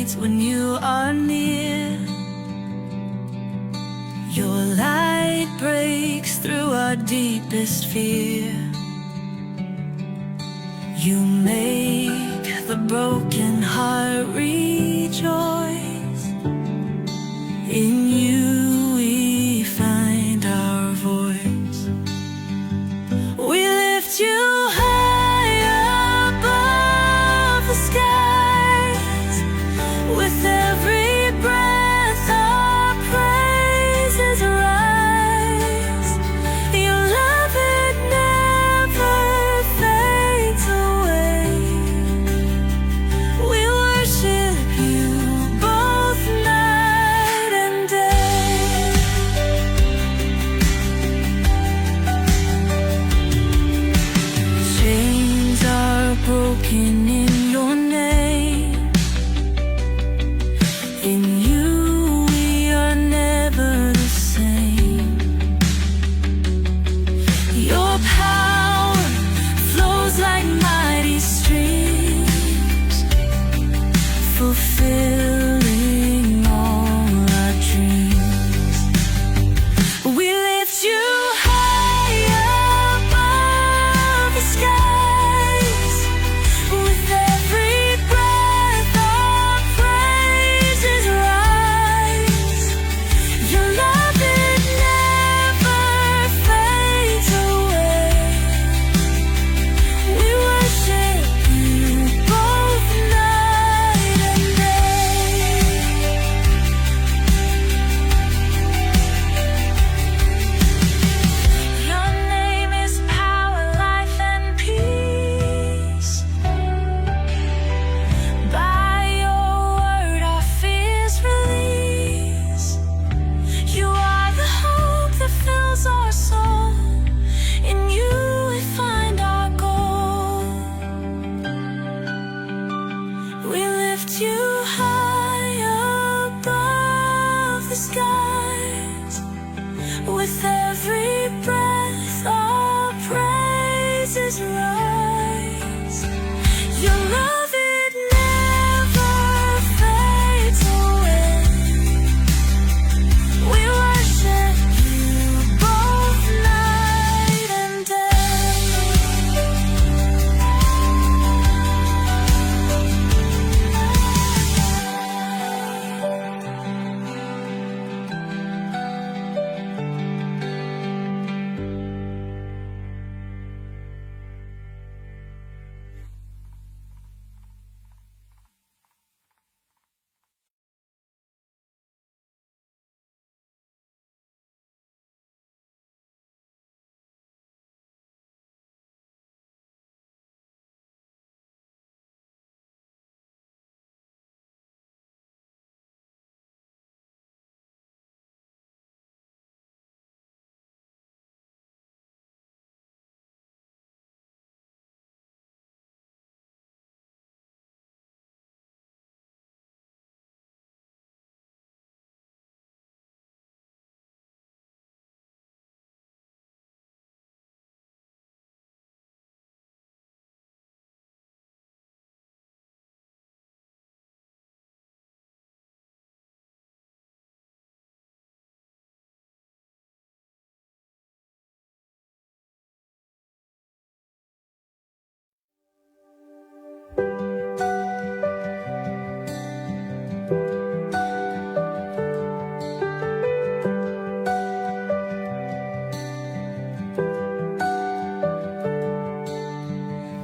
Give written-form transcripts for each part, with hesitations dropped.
fades when you are near. Your light breaks through our deepest fear. You make the broken heart rejoice. In you we find our voice. We lift you high above the skies. With every breath our praises rise. Your love, it never fades away. We worship you both night and day. Chains are broken in your name. In you we are never the same. Your power flows like mighty streams, fulfilling all our dreams. We lift you high above the skies. With every breath our praises rise. Your love, it never fades away. We worship you both night and day. Your name is power, life, and peace. By your word our fears release. You are the hope that fills our soul. In you we find our goal. We lift you high above the skies. With every breath our praises rise. Your love, it never fades away. We worship you both night and day.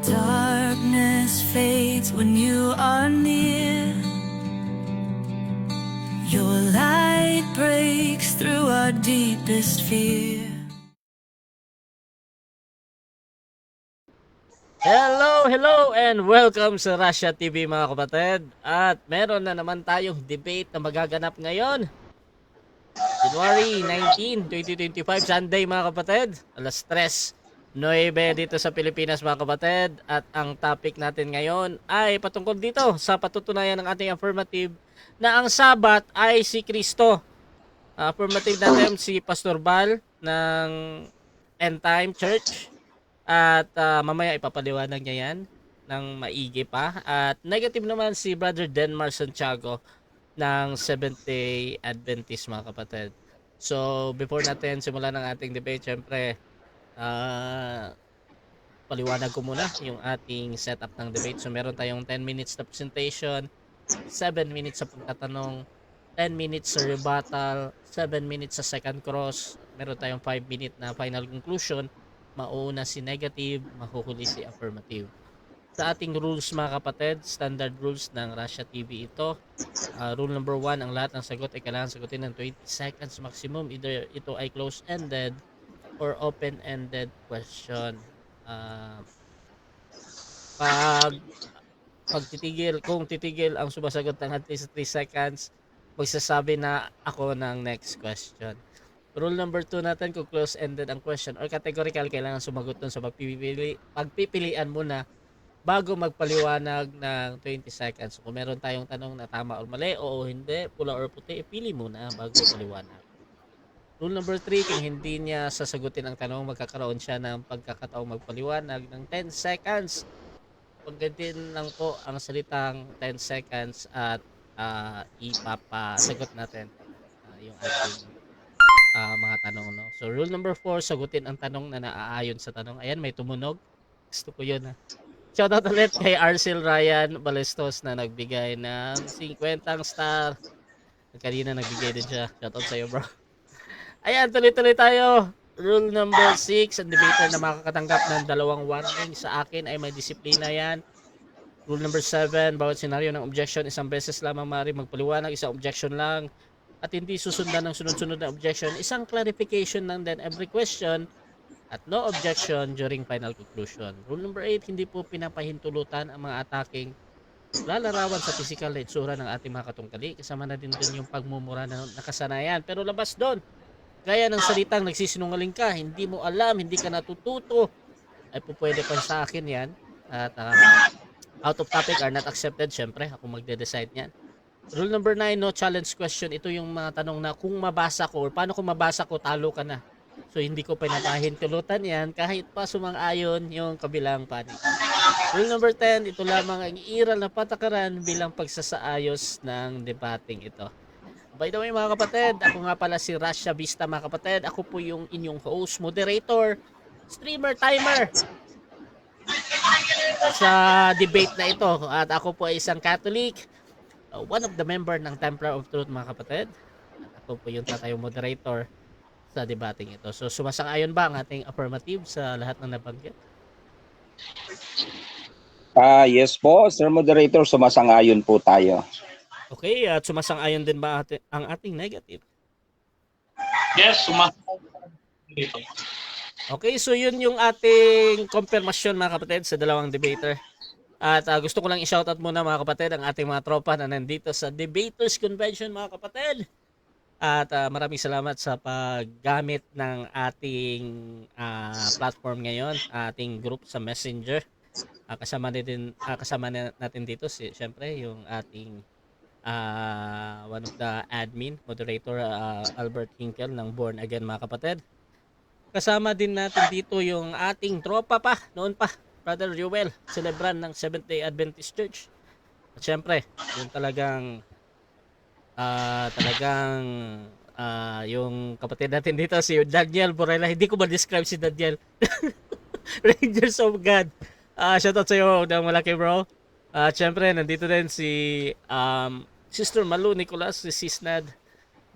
Darkness fades when you are near. Your light breaks through our deepest fear. Hello, and welcome sa Russia TV mga kapatid. At meron na naman tayong debate na magaganap ngayon. January 19, 2025, Sunday mga kapatid. Alas 3:09 dito sa Pilipinas mga kapatid. At ang topic natin ngayon ay patungkol dito sa patutunayan ng ating affirmative na ang Sabat ay si Kristo. Affirmative natin si Pastor Val ng End Time Church. At mamaya ipapaliwanag niya yan. ng maigi pa. At negative naman si Brother Denmar Santiago ng Seventh-day Adventist, mga kapatid. So, before natin simulan ng ating debate, syempre, paliwanag ko muna yung ating setup ng debate. So, meron tayong 10 minutes na presentation, 7 minutes sa pagtatanong, 10 minutes sa rebuttal, 7 minutes sa second cross, meron tayong 5 minute na final conclusion. Mauuna si negative, mahuhuli si affirmative. Sa ating rules, mga kapatid, standard rules ng Russia TV ito. Rule number 1, ang lahat ng sagot ay kailangan sagutin ng 20 seconds maximum. Either ito ay close-ended or open-ended question. Kung titigil ang sumasagot ng at least 3 seconds, magsasabi na ako ng next question. Rule number 2 natin, kung close-ended ang question or categorical, kailangan sumagot dun sa pagpipilian muna bago magpaliwanag ng 20 seconds. Kung meron tayong tanong na tama o mali, o hindi, pula or puti, pili muna bago paliwanag. Rule number 3, kung hindi niya sasagutin ang tanong, magkakaroon siya ng pagkakataong magpaliwanag ng 10 seconds. Pagdating lang po ang salitang 10 seconds at ipapasagot natin yung ating mga tanong. No? So, rule number 4, sagutin ang tanong na naaayon sa tanong. Ayan, may tumunog. Gusto ko yun. Shoutout ulit kay Arcel Ryan Balestos na nagbigay ng 50 star. Kanina nagbigay din siya. Shoutout sa'yo, bro. Ayan, tuloy-tuloy tayo. Rule number 6, ang debater na makakatanggap ng 2 warning sa akin ay may disiplina yan. Rule number 7, bawat senaryo ng objection, isang beses lamang maaari magpaliwanag, isang objection lang. At hindi susundan ng sunod-sunod na objection, isang clarification lang din every question. At no objection during final conclusion. Rule number 8, hindi po pinapahintulutan ang mga ataking lalarawan sa physical na itsura ng ating mga katungkali. Kasama na din dun yung pagmumura na nakasanayan. Pero labas doon, gaya ng salitang nagsisinungaling ka, hindi mo alam, hindi ka natututo, ay po pwede pa sa akin yan. At out of topic are not accepted. Syempre, ako magde-decide yan. Rule number 9, no challenge question. Ito yung mga tanong na kung mabasa ko or paano kung mabasa ko, talo ka na. So, hindi ko pinapahintulutan yan kahit pa sumang-ayon yung kabilang panig. Rule number 10, ito lamang ang iiral na patakaran bilang pagsasaayos ng debating ito. By the way, mga kapatid, ako nga pala si Russia Vista, mga kapatid. Ako po yung inyong host, moderator, streamer, timer sa debate na ito. At ako po ay isang Catholic, one of the member ng Templar of Truth, mga kapatid. At ako po yung tatayong moderator sa debating ito. So, sumasang-ayon ba ang ating affirmative sa lahat ng nabanggit? Yes po, Sir Moderator, sumasang-ayon po tayo. Okay, at sumasang-ayon din ba ang ating negative? Yes, sumasang-ayon. Okay, so yun yung ating confirmation, mga kapatid, sa dalawang debater. At gusto ko lang i-shoutout muna, mga kapatid, ang ating mga tropa na nandito sa Debaters Convention, mga kapatid. At maraming salamat sa paggamit ng ating platform ngayon, ating group sa Messenger. Kasama natin dito syempre yung ating one of the admin, moderator, Albert Hinkel ng Born Again, mga kapatid. Kasama din natin dito yung ating tropa pa, noon pa, Brother Joel, celebran ng Seventh-day Adventist Church. At syempre, yung talagang yung kapatid natin dito, si Daniel Borella. Hindi ko ma-describe si Daniel. Rangers of God. Shoutout sa'yo ng malaki, bro. Siyempre, nandito din si Sister Malu Nicolas, si Sisnad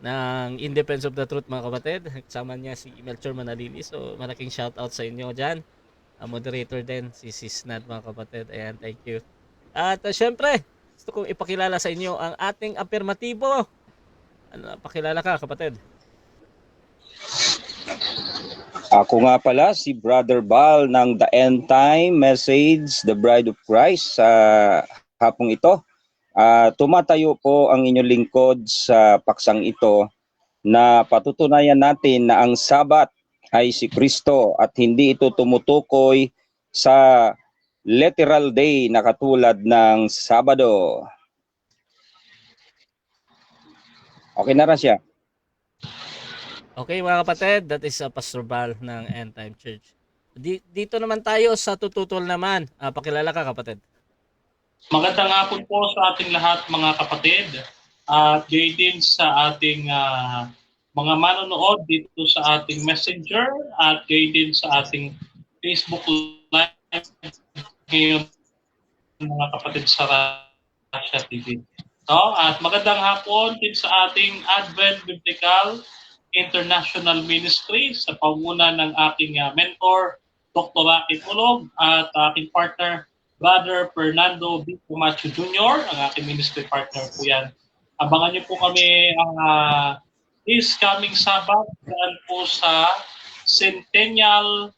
ng In Defense of the Truth, mga kapatid. Kasama niya si Melchor Manalili. So, malaking shoutout sa inyo dyan. Moderator din, si Sisnad, mga kapatid. Ayan, thank you. At siyempre, gusto kong ipakilala sa inyo ang ating affirmatibo. Pakilala ka, kapatid. Ako nga pala si Brother Bal ng The End Time Message, The Bride of Christ. Sa hapong ito, tumatayo po ang inyong lingkod sa paksang ito na patutunayan natin na ang Sabat ay si Kristo at hindi ito tumutukoy sa literal day na katulad ng Sabado. Okay na siya. Okay, mga kapatid, that is Pastor Bal ng End Time Church. Dito naman tayo sa tututol naman. Pakilala ka, kapatid. Magandang hapon po sa ating lahat mga kapatid at gayon din sa ating mga manonood dito sa ating messenger at gayon din sa ating Facebook Live ngayon mga kapatid sa Russia TV. No? At magandang hapon din sa ating Advent Biblical International Ministry sa panguna ng aking mentor, Dr. Rocky Tulog at aking partner, Brother Fernando B. Camacho Jr., ang aking ministry partner po yan. Abangan niyo po kami ang this coming Sabbath dyan po sa Centennial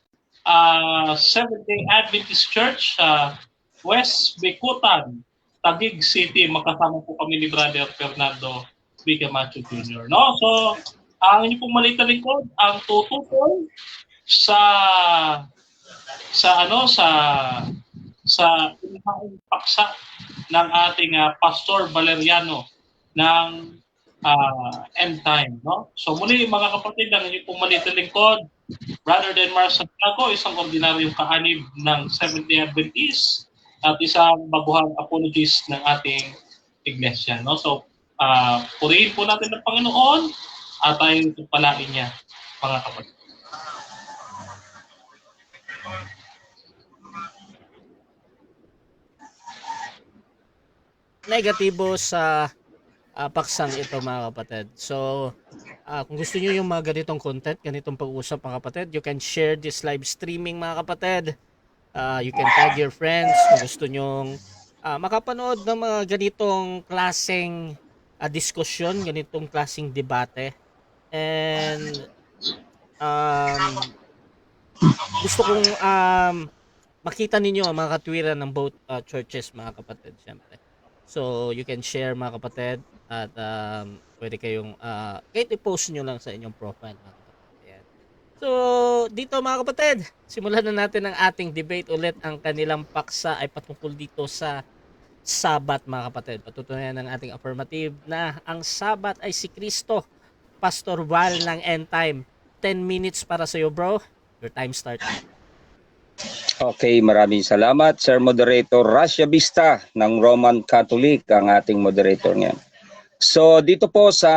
Seventh-day Adventist Church sa West Bikutan, Taguig City. Magkasama po kami ni Brother Fernando B. Camacho Jr. No? So, ang inyo pong maliit na lingkod, ang tutukoy sa pinakang paksa ng ating Pastor Valeriano ng End Time. No? So muli mga kapatid, ang inyong pong maliit na lingkod, Brother Denmar Santiago, isang ordinaryong kaanib ng Seventh-day Adventist at isang baguhang apologist ng ating iglesia. No? So purihin po natin ng Panginoon at tayo palain niya, mga kapatid. Negatibo sa paksang ito mga kapatid. So, kung gusto niyo yung mga ganitong content, ganitong pag-uusap mga kapatid, you can share this live streaming mga kapatid. You can tag your friends kung gusto nyong makapanood ng mga ganitong klaseng diskusyon, ganitong klaseng debate. And gusto kong makita ninyo ang mga katwiran ng both churches mga kapatid, syempre. So, you can share mga kapatid at pwede kayong kahit i-post nyo lang sa inyong profile mga kapatid. Ayan. So, dito mga kapatid, simulan na natin ang ating debate ulit. Ang kanilang paksa ay patungkol dito sa Sabat mga kapatid. Patutunayan ng ating affirmative na ang Sabat ay si Kristo. Pastor Val ng End Time. 10 minutes para sa iyo bro. Your time starts. Okay, maraming salamat, Sir Moderator Russia Vista ng Roman Catholic, ang ating moderator niyan. So, dito po sa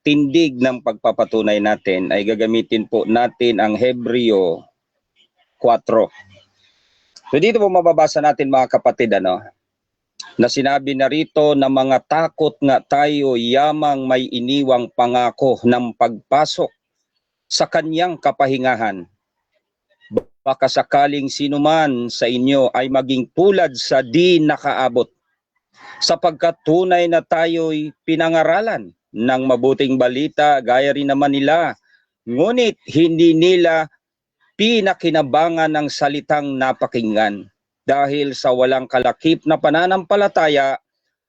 tindig ng pagpapatunay natin ay gagamitin po natin ang Hebreo 4. So, dito po mababasa natin mga kapatid, na sinabi na rito na mga takot nga tayo yamang may iniwang pangako ng pagpasok sa kanyang kapahingahan. Baka sakaling sinuman sa inyo ay maging tulad sa di nakaabot, sapagkat tunay na tayo'y pinangaralan ng mabuting balita gaya rin naman nila, ngunit hindi nila pinakinabangan ng salitang napakinggan dahil sa walang kalakip na pananampalataya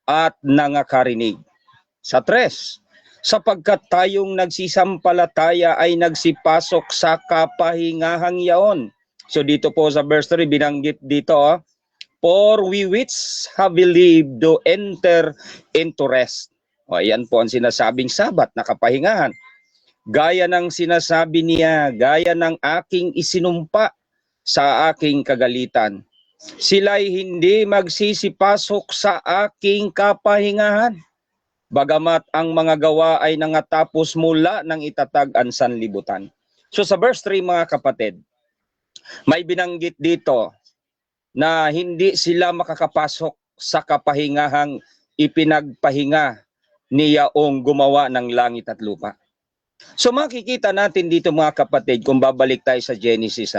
at nangakarinig. Sa 3, sapagkat tayong nagsisampalataya ay nagsipasok sa kapahingahang yaon. So dito po sa verse 3, binanggit dito, for we which have believed do enter into rest. O, ayan po ang sinasabing Sabat na kapahingahan. Gaya ng sinasabi niya, gaya ng aking isinumpa sa aking kagalitan. Sila'y hindi magsisipasok sa aking kapahingahan. Bagamat ang mga gawa ay nangatapos mula ng itatag ang sanlibutan. So sa verse 3 mga kapatid, may binanggit dito na hindi sila makakapasok sa kapahingahang ipinagpahinga ni Yaong gumawa ng langit at lupa. So makikita natin dito mga kapatid, kung babalik tayo sa Genesis,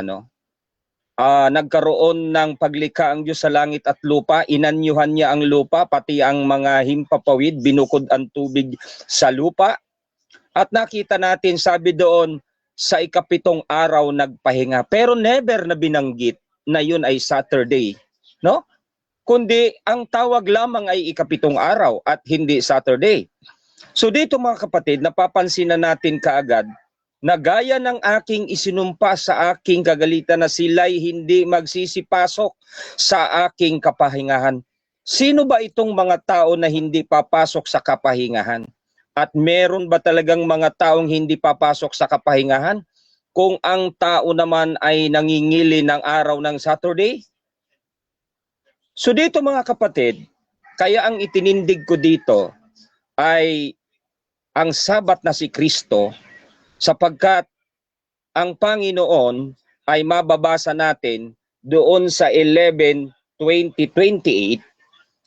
nagkaroon ng paglikha ang Diyos sa langit at lupa, inanyuhan niya ang lupa, pati ang mga himpapawid, binukod ang tubig sa lupa. At nakita natin, sabi doon, sa ika-7 araw nagpahinga. Pero never na binanggit na yun ay Saturday, no? Kundi ang tawag lamang ay ika-7 araw at hindi Saturday. So dito mga kapatid, napapansin na natin kaagad na gaya ng aking isinumpa sa aking kagalitan na sila'y hindi magsisipasok sa aking kapahingahan. Sino ba itong mga tao na hindi papasok sa kapahingahan? At meron ba talagang mga taong hindi papasok sa kapahingahan kung ang tao naman ay nangingili ng araw ng Saturday? So dito mga kapatid, kaya ang itinindig ko dito ay ang Sabat na si Kristo, sapagkat ang Panginoon ay mababasa natin doon sa 11:20-28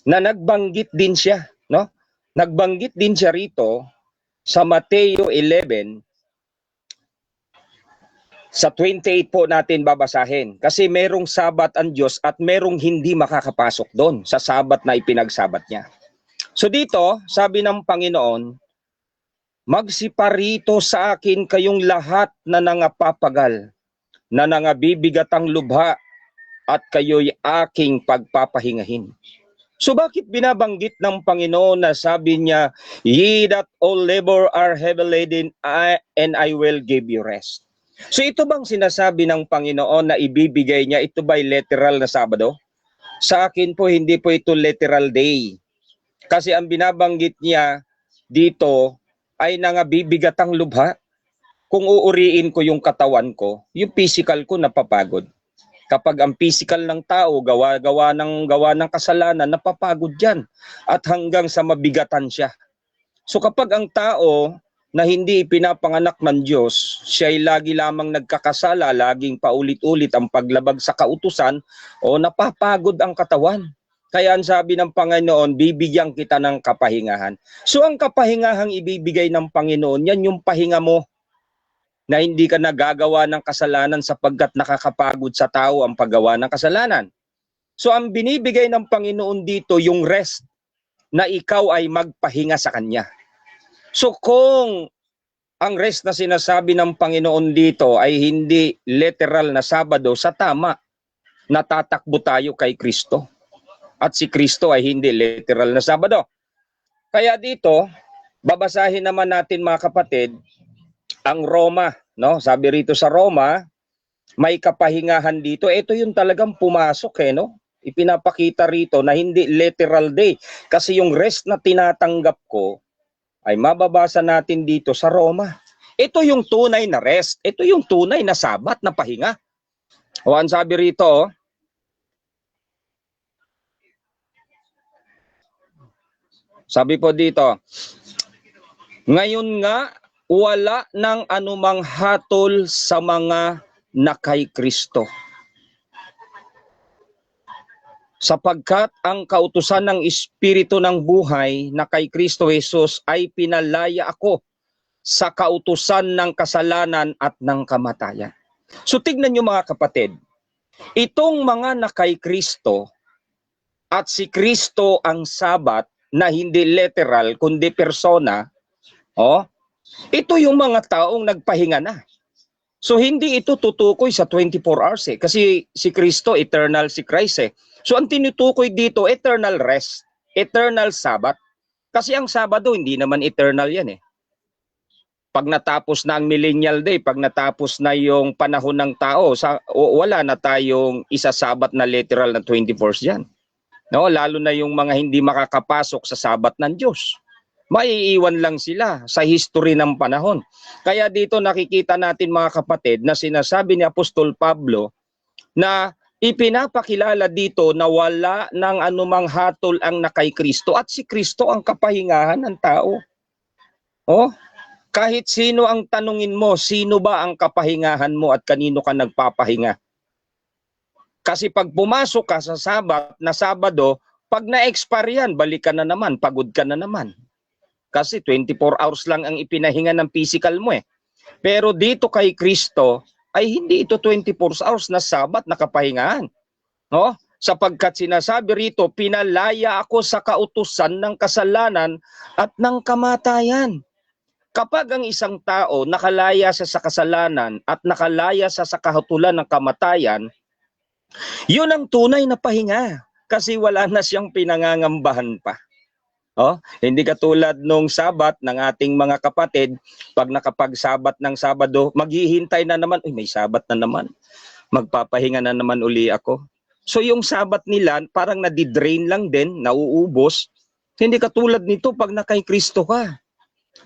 na nagbanggit din siya, no? Nagbanggit din siya rito sa Mateo 11 sa 28 po natin babasahin. Kasi merong Sabat ang Diyos at merong hindi makakapasok doon sa Sabat na ipinagsabat niya. So dito, sabi ng Panginoon, magsiparito sa akin kayong lahat na nangapapagal, na nangabibigatang lubha, at kayo'y aking pagpapahingahin. So bakit binabanggit ng Panginoon na sabi niya, ye that all labor are heavy laden, and I will give you rest? So ito bang sinasabi ng Panginoon na ibibigay niya, ito ba'y literal na Sabado? Sa akin po, hindi po ito literal day. Kasi ang binabanggit niya dito ay nangabibigatang lubha. Kung uuriin ko yung katawan ko, yung physical ko napapagod. Kapag ang physical ng tao gawa ng kasalanan, napapagod yan. At hanggang sa mabigatan siya. So kapag ang tao na hindi ipinapanganak ng Diyos, siya ay lagi lamang nagkakasala, laging paulit-ulit ang paglabag sa kautusan, o napapagod ang katawan. Kaya ang sabi ng Panginoon, bibigyan kita ng kapahingahan. So ang kapahingahang ibibigay ng Panginoon, yan yung pahinga mo, na hindi ka nagagawa ng kasalanan sapagkat nakakapagod sa tao ang paggawa ng kasalanan. So ang binibigay ng Panginoon dito, yung rest, na ikaw ay magpahinga sa Kanya. So kung ang rest na sinasabi ng Panginoon dito ay hindi literal na Sabado, sa tama, natatakbo tayo kay Kristo. At si Kristo ay hindi literal na Sabado. Kaya dito, babasahin naman natin mga kapatid, ang Roma, no? Sabi rito sa Roma, may kapahingahan dito. Ito yung talagang pumasok no? Ipinapakita rito na hindi literal day. Kasi yung rest na tinatanggap ko ay mababasa natin dito sa Roma. Ito yung tunay na rest. Ito yung tunay na Sabat na pahinga. O ang sabi rito, sabi po dito, ngayon nga, wala ng anumang hatol sa mga na kay Kristo. Sapagkat ang kautusan ng Espiritu ng buhay na kay Kristo Jesus ay pinalaya ako sa kautusan ng kasalanan at ng kamatayan. So tignan niyo mga kapatid, itong mga na kay Kristo at si Kristo ang Sabat na hindi literal kundi persona, ito yung mga taong nagpahinga na. So hindi ito tutukoy sa 24 hours kasi si Kristo eternal si Christ So ang tinutukoy dito eternal rest, eternal Sabat. Kasi ang Sabado hindi naman eternal yan Pag natapos na ang millennial day, pag natapos na yung panahon ng tao, wala na tayong isasabat na literal na 24 diyan. No, lalo na yung mga hindi makakapasok sa Sabat ng Diyos. Maiiwan lang sila sa history ng panahon. Kaya dito nakikita natin mga kapatid na sinasabi ni Apostol Pablo na ipinapakilala dito na wala ng anumang hatol ang na kay Kristo at si Kristo ang kapahingahan ng tao. Kahit sino ang tanungin mo, sino ba ang kapahingahan mo at kanino ka nagpapahinga? Kasi pag pumasok ka sa Sabat na Sabado, pag na-expire yan, balik ka na naman, pagod ka na naman. Kasi 24 hours lang ang ipinahinga ng physical mo Pero dito kay Kristo ay hindi ito 24 hours na Sabat na kapahingahan. Sapagkat sinasabi rito, pinalaya ako sa kautusan ng kasalanan at ng kamatayan. Kapag ang isang tao nakalaya sa kasalanan at nakalaya sa kahatulan ng kamatayan, yun ang tunay na pahinga. Kasi wala na siyang pinangangambahan pa. Hindi katulad nung Sabat ng ating mga kapatid, pag nakapag-Sabat ng Sabado, maghihintay na naman, may Sabat na naman, magpapahinga na naman uli ako. So yung Sabat nila, parang nadidrain lang din, nauubos. Hindi katulad nito pag nakay Kristo ka.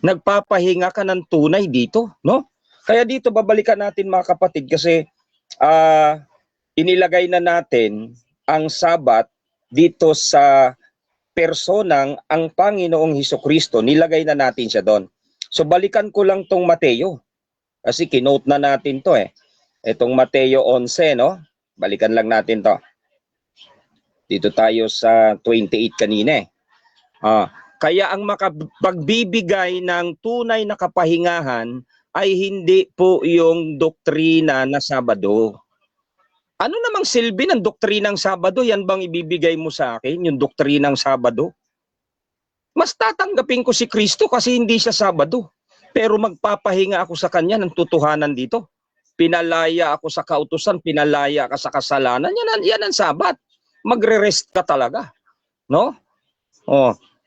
Nagpapahinga ka ng tunay dito, no? Kaya dito babalikan natin mga kapatid kasi inilagay na natin ang Sabat dito sa personang ang Panginoong Hesukristo, nilagay na natin siya doon. So balikan ko lang tong Mateo. Kasi kinote na natin to eh. Itong Mateo 11, no? Balikan lang natin to. Dito tayo sa 28 kanina eh. Kaya ang makapagbibigay ng tunay na kapahingahan ay hindi po yung doktrina na Sabado. Ano namang silbi ng doktrinang Sabado? Yan bang ibibigay mo sa akin, yung doktrinang Sabado? Mas tatanggapin ko si Kristo kasi hindi siya Sabado. Pero magpapahinga ako sa Kanya ng totohanan dito. Pinalaya ako sa kautusan, pinalaya ka sa kasalanan. Yan ang Sabat. Magre-rest ka talaga. No?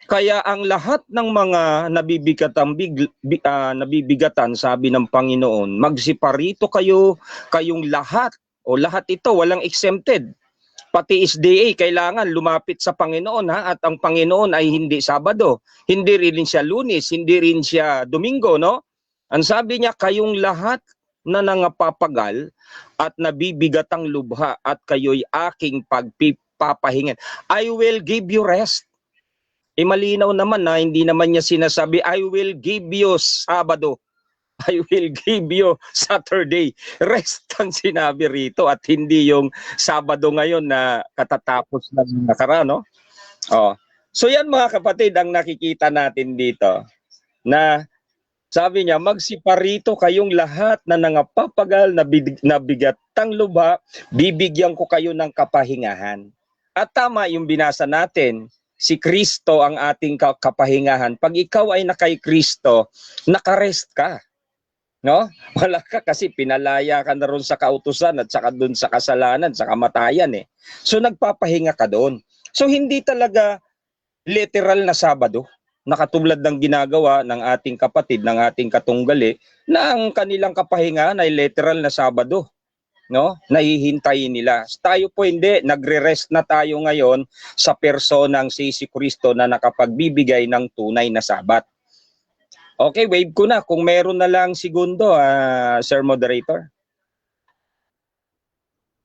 Kaya ang lahat ng mga nabibigatan, sabi ng Panginoon, magsiparito kayong lahat. O lahat ito, walang exempted. Pati SDA, kailangan lumapit sa Panginoon ha? At ang Panginoon ay hindi Sabado. Hindi rin siya Lunes, hindi rin siya Domingo, no? Ang sabi niya, kayong lahat na nangapapagal at nabibigatang lubha at kayo'y aking pagpapahingan. I will give you rest. Malinaw naman na hindi naman niya sinasabi, I will give you Sabado. I will give you Saturday. Rest ang sinabi rito at hindi yung Sabado ngayon na katatapos ng nakaraan, no? So yan mga kapatid ang nakikita natin dito na sabi niya, magsiparito kayong lahat na nangapapagal, na bigatang lubha, bibigyan ko kayo ng kapahingahan. At tama yung binasa natin, si Kristo ang ating kapahingahan. Pag ikaw ay nakay Kristo, nakarest ka. No? Wala ka kasi pinalaya ka na ron sa kautusan at saka doon sa kasalanan, sa kamatayan eh. So nagpapahinga ka doon. So hindi talaga literal na Sabado, nakatulad ng ginagawa ng ating kapatid, ng ating katunggali, na ang kanilang kapahingaan ay literal na Sabado. No? Nahihintayin nila. Tayo po hindi, nagre-rest na tayo ngayon sa personang si Kristo na nakapagbibigay ng tunay na Sabat. Okay, wave ko na. Kung meron na lang segundo, Sir Moderator.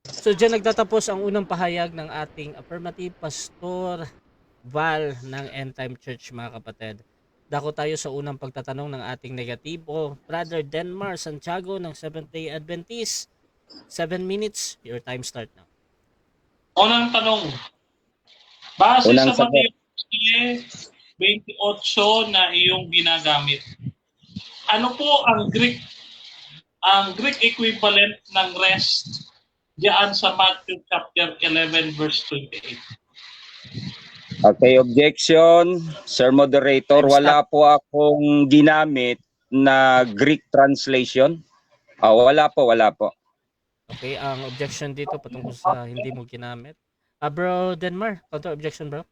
So dyan nagtatapos ang unang pahayag ng ating affirmative Pastor Val ng End Time Church, mga kapatid. Dako tayo sa unang pagtatanong ng ating negatibo. Brother Denmar Santiago ng Seventh-day Adventist. 7 minutes, your time start now. Unang tanong. Base Unang sa sagot. Mateo 28 na iyong ginagamit, ano po ang Greek equivalent ng rest diyan sa Matthew chapter 11 verse 28? Okay, objection, Sir Moderator. Wala po akong ginamit na Greek translation. Wala po. Okay, ang objection dito patungkol sa hindi mo ginamit. Bro Denmar, counter objection bro.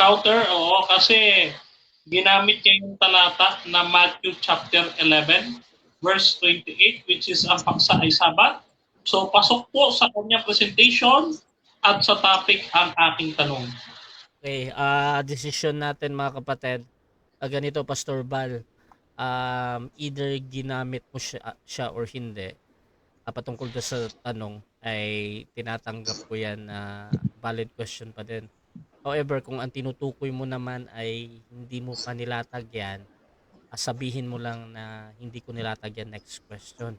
Counter, oo, kasi ginamit niya yung talata na Matthew chapter 11 verse 28, which is ang paksa ay Sabat. So pasok po sa kanyang presentation at sa topic ang aking tanong. Okay, decision natin mga kapatid. Ganito, Pastor Val. Either ginamit mo siya or hindi. Patungkol doon sa tanong ay tinatanggap ko yan na valid question pa din. However, kung ang tinutukoy mo naman ay hindi mo pa nilatag yan, sabihin mo lang na hindi ko nilatag yan, next question.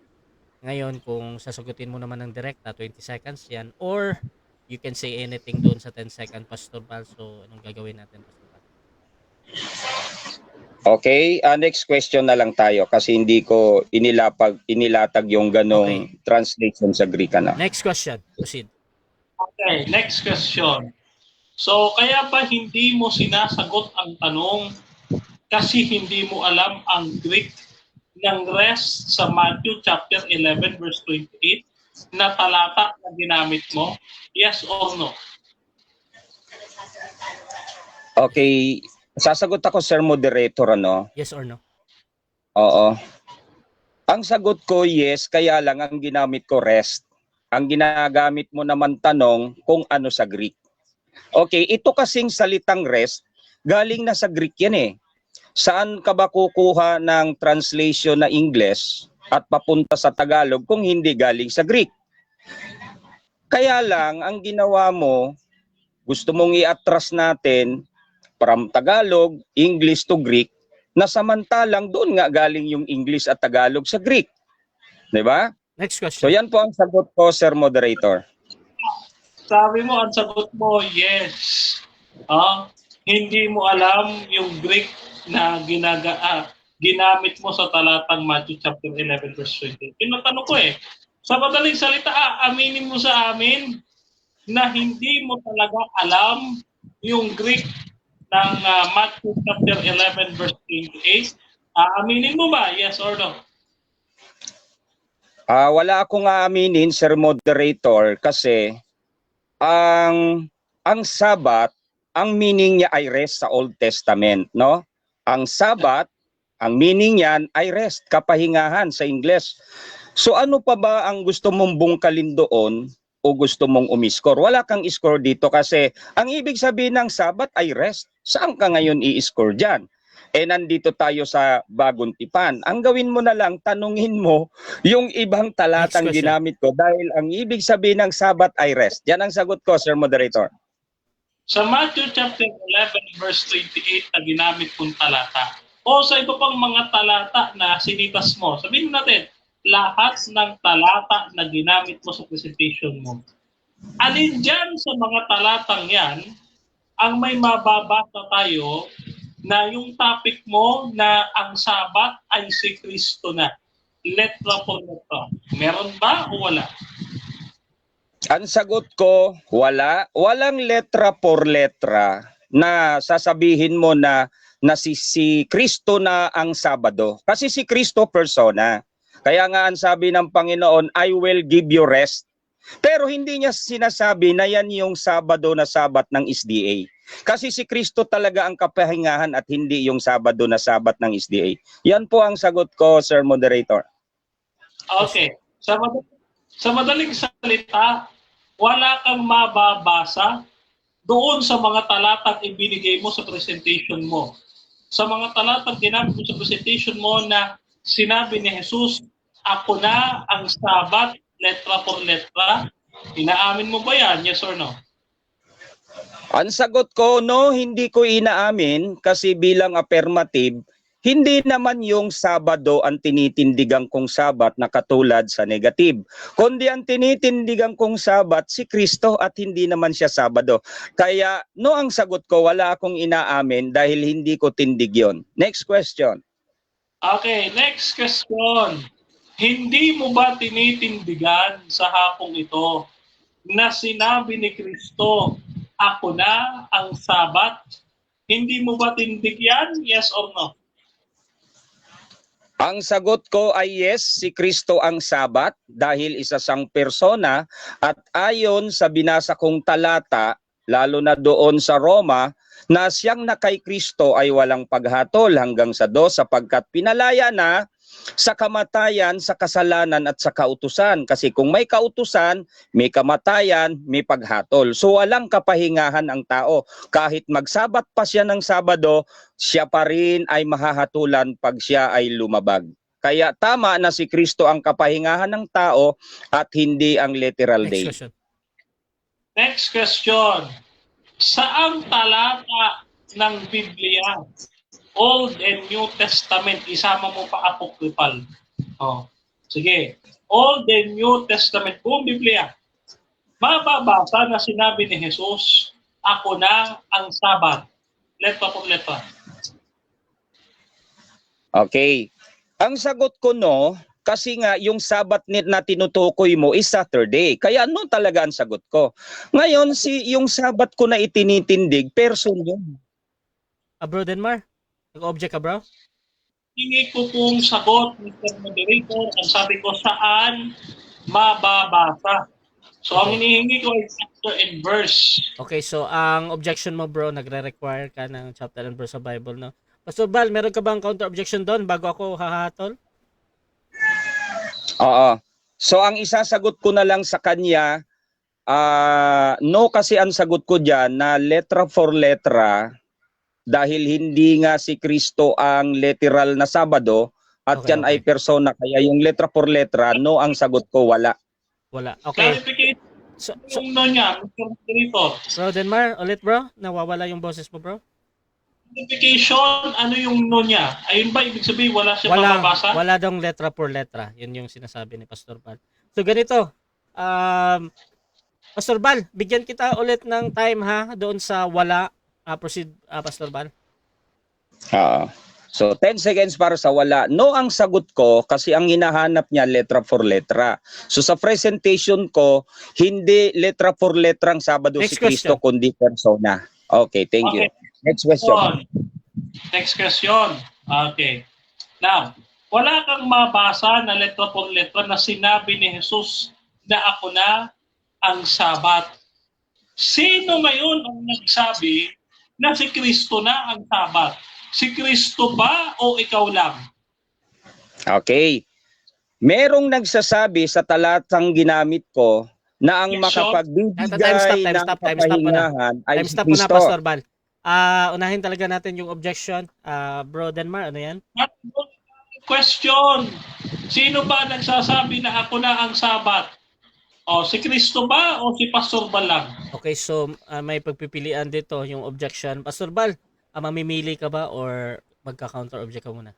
Ngayon, kung sasagutin mo naman ng direkta, 20 seconds yan, or you can say anything doon sa 10 second, Pastor Val. So, anong gagawin natin, Pastor Val? Okay, next question na lang tayo kasi hindi ko inilatag yung ganong translation sa Greek. Next question, proceed. Okay, next question. So, kaya pa hindi mo sinasagot ang tanong kasi hindi mo alam ang Greek ng rest sa Matthew chapter 11 verse 28 na talata na ginamit mo? Yes or no? Okay, sasagot ako, Sir Moderator, ano? Yes or no? Oo. Ang sagot ko, yes, kaya lang ang ginamit ko rest. Ang ginagamit mo naman tanong kung ano sa Greek. Okay, ito kasing salitang rest, galing na sa Greek yan eh. Saan ka ba kukuha ng translation na English at papunta sa Tagalog kung hindi galing sa Greek? Kaya lang, ang ginawa mo, gusto mong i-atras natin from Tagalog, English to Greek, na samantalang doon nga galing yung English at Tagalog sa Greek. Di ba? Next So question. yan po ang sagot ko, Sir Moderator. Sabi mo, ang sagot mo, yes. Hindi mo alam yung Greek na ginamit mo sa talatang Matthew chapter 11 verse 20. Tinatanong ko sa madaling salita, aminin mo sa amin na hindi mo talaga alam yung Greek ng Matthew chapter 11 verse 28. Aminin mo ba? Yes or no? Wala akong aaminin, Sir Moderator, kasi ang Sabat, ang meaning niya ay rest sa Old Testament, no? Ang Sabat, ang meaning niyan ay rest, kapahingahan sa Ingles. So ano pa ba ang gusto mong bungkalin doon o gusto mong umiskor? Wala kang score dito kasi ang ibig sabihin ng Sabat ay rest. Saan ka ngayon i-score dyan? Nandito tayo sa Bagong Tipan. Ang gawin mo na lang, tanungin mo yung ibang talatang Next question. ginamit ko dahil ang ibig sabihin ng Sabat ay rest. Yan ang sagot ko, Sir Moderator. Sa Matthew chapter 11 verse 28 na ginamit kong talata o sa iba pang mga talata na sinitas mo, sabihin natin, lahat ng talata na ginamit mo sa presentation mo. Alin dyan sa mga talatang yan ang may mababasa tayo na yung topic mo na ang Sabat ay si Kristo na. Letra por letra. Meron ba o wala? Ang sagot ko, wala. Walang letra por letra na sasabihin mo na si Kristo na ang Sabado. Kasi si Kristo persona. Kaya nga ang sabi ng Panginoon, I will give you rest. Pero hindi niya sinasabi na yan yung Sabado na Sabat ng SDA. Kasi si Kristo talaga ang kapahingahan at hindi yung Sabado na Sabat ng SDA. Yan po ang sagot ko, Sir Moderator. Okay. Sa madaling salita, wala kang mababasa doon sa mga talatang ibinigay mo sa presentation mo. Sa mga talatang ginamit mo sa presentation mo na sinabi ni Jesus, ako na ang Sabat, letra por letra. Inaamin mo ba yan? Yes or no? Ang sagot ko, no, hindi ko inaamin kasi bilang affirmative, hindi naman yung Sabado ang tinitindigan kong Sabat na katulad sa negative. Kundi ang tinitindigan kong Sabat si Kristo at hindi naman siya Sabado. Kaya no ang sagot ko, wala akong inaamin dahil hindi ko tindig yun. Next question. Okay, next question. Hindi mo ba tinitindigan sa hapong ito na sinabi ni Kristo, ako na ang Sabat? Hindi mo ba tindig yan? Yes or no? Ang sagot ko ay yes, si Kristo ang Sabat dahil isa siyang persona at ayon sa binasa kong talata, lalo na doon sa Roma, na siyang na kay Kristo ay walang paghatol hanggang sa 2 sapagkat pinalaya na sa kamatayan, sa kasalanan at sa kautusan. Kasi kung may kautusan, may kamatayan, may paghatol. So walang kapahingahan ang tao. Kahit magsabat pa siya ng Sabado, siya pa rin ay mahahatulan pag siya ay lumabag. Kaya tama na si Kristo ang kapahingahan ng tao at hindi ang literal Next day. question. Next question. Saang talata ng Biblia, Old and New Testament, isama mo pa apocryphal? Sige. Old and New Testament, buong Biblia, mababasa na sinabi ni Jesus, ako na ang Sabat. Letra por letra. Okay. Ang sagot ko no, kasi nga yung Sabat na tinutukoy mo is Saturday. Kaya ano talaga ang sagot ko? Ngayon, yung Sabat ko na itinitindig, person yun. Bro Denmar, nag-object ka bro? Hingi ko pong sagot, Mr. Moderator, ang sabi ko, saan mababasa? So, ang hinihingi ko ay chapter and verse. Okay, so ang objection mo bro, nagre-require ka ng chapter and verse sa Bible, no? Pastor Bal, meron ka bang counter-objection doon bago ako hahatol? Oo. So ang isasagot ko na lang sa kanya, no kasi ang sagot ko dyan na letra for letra dahil hindi nga si Kristo ang literal na Sabado at Okay, yan okay. ay persona. Kaya yung letra for letra, no ang sagot ko, wala. Wala. Okay. Clarification, So, Yung no niya, Mr. Moderator. Bro Denmar, ulit bro, nawawala yung boses mo bro. Notification, ano yung no niya? Ayun ba, ibig sabihin wala siya mababasa? Wala dong letra por letra. Yun yung sinasabi ni Pastor Bal. So ganito, Pastor Bal, bigyan kita ulit ng time ha doon sa wala. Proceed, Pastor Bal. So 10 seconds para sa wala. No ang sagot ko kasi ang hinahanap niya letra for letra. So sa presentation ko, hindi letra for letra ang Sabado Next si Cristo kundi persona. Okay, thank you. Next question. Next question. Okay. Now, wala kang mabasa na letra por letra na sinabi ni Jesus na ako na ang Sabat. Sino ngayon ang nagsabi na si Kristo na ang Sabat? Si Kristo ba o ikaw lang? Okay. Merong nagsasabi sa talatang ginamit ko na ang makapagbibigay ng kapahingahan ay Time si stop muna, Kristo. Pastor Bal. Unahin talaga natin yung objection. Bro Denmar, ano yan? Question. Sino ba nagsasabi na ako na ang Sabat? O, si Kristo ba o si Pastor Bal lang? Okay, so may pagpipilian dito yung objection. Pastor Bal, mamimili ka ba or magka-counter object ka muna?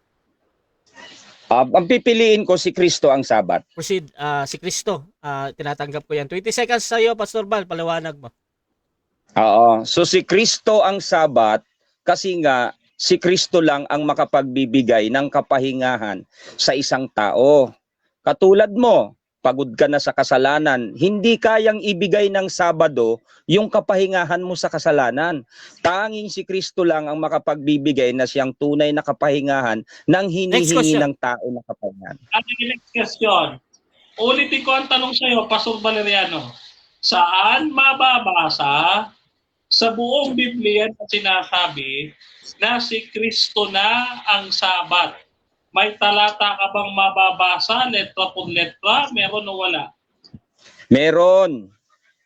Ang pipiliin ko si Kristo ang Sabat. Proceed, si Kristo. Tinatanggap ko yan. 20 seconds sa iyo, Pastor Bal. Paliwanag mo. Oo. So si Kristo ang Sabat kasi nga si Kristo lang ang makapagbibigay ng kapahingahan sa isang tao. Katulad mo, pagod ka na sa kasalanan, hindi kayang ibigay ng Sabado yung kapahingahan mo sa kasalanan. Tanging si Kristo lang ang makapagbibigay na siyang tunay na kapahingahan ng hinihingi ng tao na kapahingahan. Next question. Ulitin ko ang tanong sa iyo, Pastor Valeriano. Saan mababasa sa buong Biblia na sinasabi na si Kristo na ang Sabat? May talata ka bang mababasa, letra por letra? Meron o wala? Meron.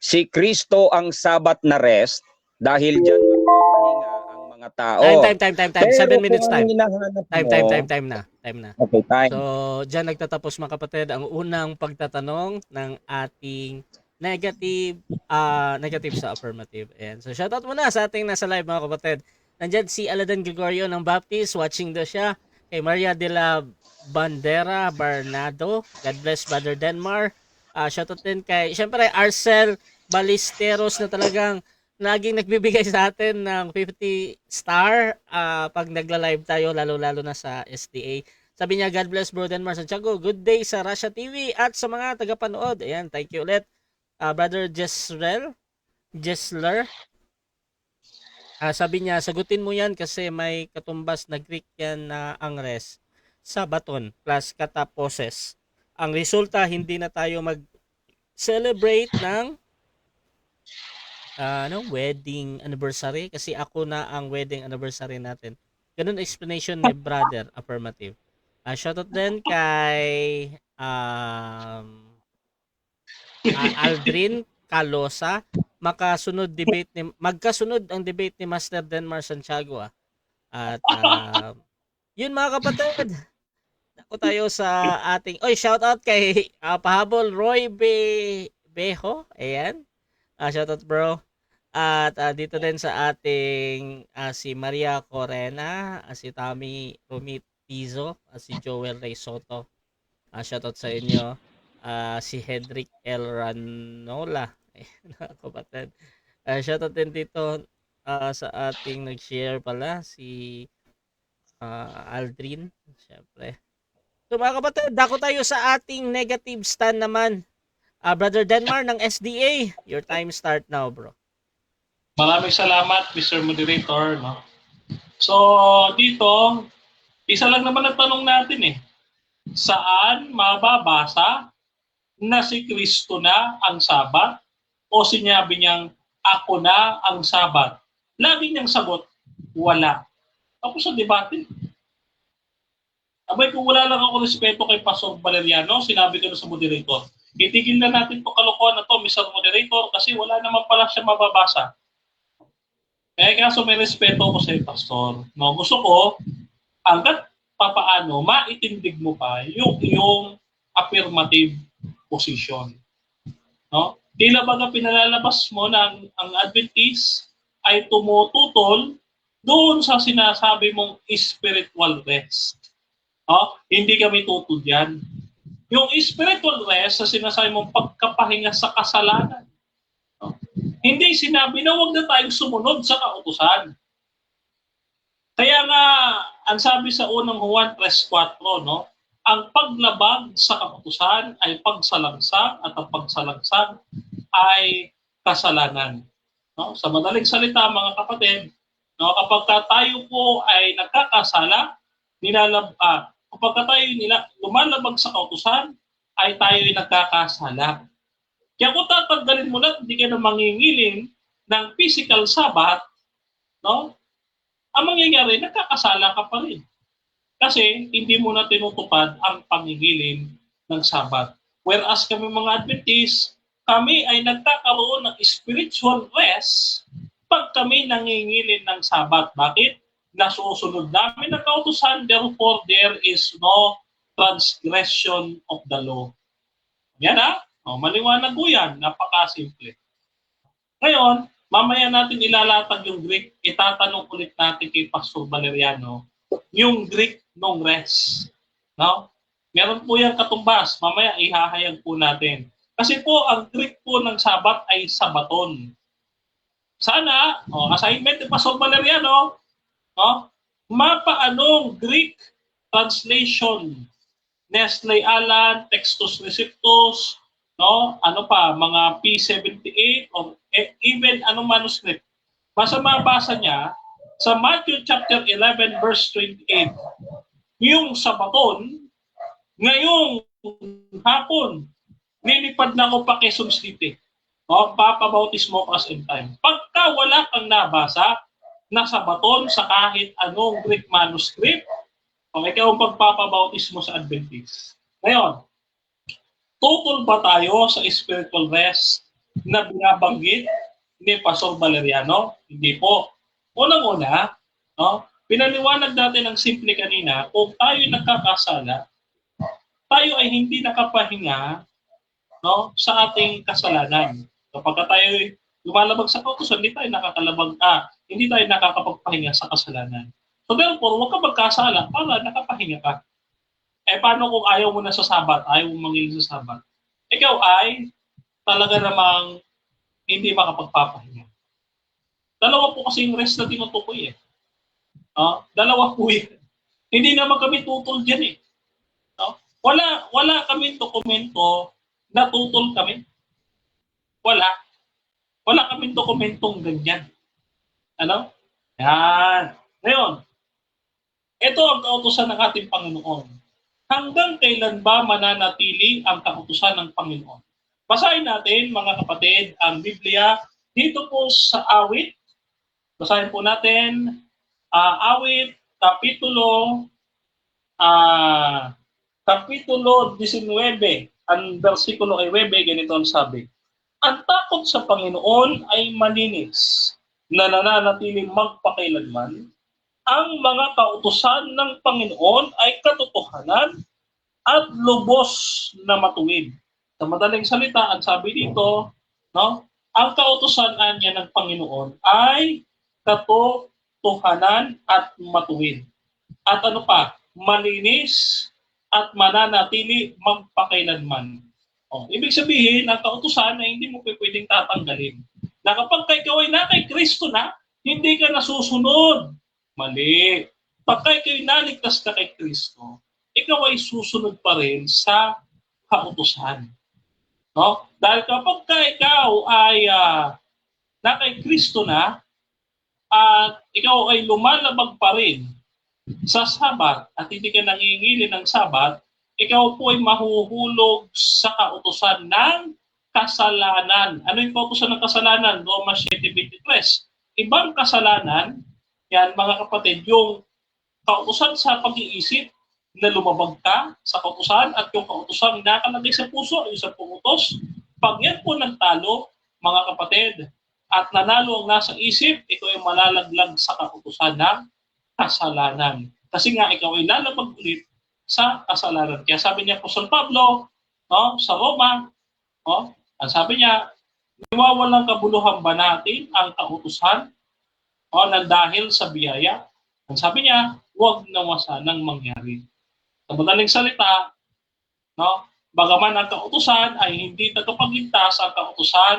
Si Kristo ang Sabat na rest dahil diyan magpapahinga ang mga tao. Time. 7 minutes time. Time na. Okay, time. So, dyan nagtatapos mga kapatid ang unang pagtatanong ng ating negative sa affirmative. And so, shoutout muna sa ating nasa live mga kapatid. Nandyan si Aladan Gregorio ng Baptist, watching daw siya. Kay Maria de la Bandera Barnado. God bless Brother Denmar. Shoutout din kay, syempre, Arcel Balisteros na talagang laging nagbibigay sa atin ng 50 star pag nagla-live tayo, lalo-lalo na sa SDA. Sabi niya, God bless Bro Denmar Santiago. Good day sa Russia TV at sa mga tagapanood. Ayan, thank you ulit. Brother Jessler. Sabi niya, sagutin mo yan kasi may katumbas na Greek yan na angres sa baton plus kataposes. Ang resulta, hindi na tayo mag-celebrate ng wedding anniversary kasi ako na ang wedding anniversary natin. Ganun explanation ni brother, affirmative. Shoutout din kay Aldrin Calosa. Magkasunod ang debate ni Master Denmar Santiago. At yun mga kapatid. Ako tayo sa ating shoutout kay pahabol Roy Beho. Ayan. Shoutout bro. At dito din sa ating si Maria Corena, si Tommy Romitizo, si Joel Ray Soto. Shoutout sa inyo. Si Hedrick L. Ranola. Kapatid. Shoutout din dito sa ating nag-share pala si Aldrin. Siyempre. So mga kapatid, dako tayo sa ating negative stand naman. Brother Denmar ng SDA, your time start now, bro. Maraming salamat, Mr. Moderator. No? So, dito, isa lang naman ang tanong natin Saan mababasa na si Kristo na ang Sabat o sinabi niyang ako na ang Sabat? Lagi niyang sagot, wala. Tapos sa debate. Abay, kung wala lang ako respeto kay Pastor Valeriano, sinabi ko na sa moderator, itigil na natin itong kalokohan na to, Mr. Moderator, kasi wala naman pala siya mababasa. Kaya kaso may respeto ko sa Pastor. No, gusto ko, hanggat papaano, maitindig mo pa yung affirmative position. No? Tila baga pinalalabas mo na ang Adventist ay tumututol doon sa sinasabi mong spiritual rest. Hindi kami tutol yan. Yung spiritual rest sa sinasabi mong pagkapahinga sa kasalanan. Hindi sinabi na huwag na tayong sumunod sa kautusan. Kaya nga, ang sabi sa unang Juan 3:4, no, ang paglabag sa kautusan ay pagsalangsang at ang pagsalangsang ay kasalanan. No? Sa madaling salita, mga kapatid, no, kapag tayo po ay nagkakasala, kapag tayo lumalabag sa kautusan, ay tayo ay nagkakasala. Kaya kung tatanggalin mo na, hindi ka na mangingilin ng physical Sabbath, no? Ang mangyayari, nagkakasala ka pa rin. Kasi hindi mo na tinutupad ang pangingilin ng Sabbath. Whereas kami mga Adventist, kami ay nagkakaroon ng spiritual rest pag kami nangingilin ng Sabbath. Bakit? Nasusunod namin ang kautusan, therefore there is no transgression of the law. Yan maliwanag po yan, napakasimple. Ngayon, mamaya natin ilalatag yung Greek, itatanong ulit natin kay Pastor Valeriano, yung Greek nung rest. No? Meron po yan katumbas, mamaya ihahayag po natin. Kasi po, ang Greek po ng Sabat ay sabaton. Sana, assignment ni Pastor Valeriano, mapaanong Greek translation, Nestle Aland, Textus Receptus, mga P78 or even anong manuscript. Basta mabasa niya sa Matthew chapter 11 verse 28. Yung sabaton, ngayong hapon, nilipad na ako pa Quezon City. Papabautismo as in time. Pagka wala kang nabasa na sabaton sa kahit anong Greek manuscript, ikaw ang pagpapabautismo sa Adventist. Ngayon, tutol ba tayo sa spiritual rest na binabanggit ni Pastor Valeriano? Hindi po. Unang-una, pinaliwanag natin ng simple kanina, kung tayo nagkakasala, tayo ay hindi nakapahinga sa ating kasalanan. Kapag tayo lumalabag sa kautusan, hindi tayo nakakapagpahinga sa kasalanan. So therefore, huwag ka magkasala para nakapahinga ka. Paano kung ayaw mo na sa Sabat, ayaw mo mangilin sa Sabat? Ikaw ay talaga namang hindi makapagpapahinga. Dalawa po kasi yung rest na tinutukoy Dalawa po yan. Hindi naman kami tutol dyan Wala kami dokumento na tutol kami. Wala kami dokumentong ganyan. Yan. Ngayon, ito ang kautusan ng ating Panginoon. Hanggang kailan ba mananatili ang kautusan ng Panginoon? Basahin natin, mga kapatid, ang Biblia dito po sa Awit. Basahin po natin, Awit, Kapitulo 19, ang versikulo ay 9, ganito ang sabi. Ang takot sa Panginoon ay malinis, na nananatiling magpakailanman. Ang mga kautusan ng Panginoon ay katotohanan at lubos na matuwid. Sa madaling salita, ang sabi dito, ang kautusan niya ng Panginoon ay katotohanan at matuwid. At malinis at mananatili magpakailanman. Ibig sabihin, ang kautusan ay hindi mo pwedeng tatanggalin. Na kapag ikaw ay na kay Kristo na, hindi ka nasusunod. Mali. Pagka ikaw naligtas ka kay Kristo, ikaw ay susunod pa rin sa kautusan. Dahil kapag ikaw ay na kay Kristo na, at ikaw ay lumalabag pa rin sa Sabat at hindi ka nangingili ng Sabat, ikaw po ay mahuhulog sa kautusan ng kasalanan. Ano yung kautusan ng kasalanan? Roma 7:23. Ibang kasalanan, yan mga kapatid, yung kautusan sa pag-iisip na lumabag ka sa kautusan at yung kautusan na nakalagay sa puso, yung sa pangutos. Pag yan po nagtalo, mga kapatid, at nanalo ang nasa isip, ito ay malalaglag sa kautusan ng kasalanan. Kasi nga ikaw ay lalabag ulit sa kasalanan. Kaya sabi niya po San Pablo, sa Roma, ang sabi niya, Iwawalang kabuluhan ba natin ang kautusan o nang dahil sa biyaya? Ang sabi niya, huwag nawa sanang mangyari. Sa madaling salita, no, bagaman ang kautusan ay hindi tagapagligtas, ang kautusan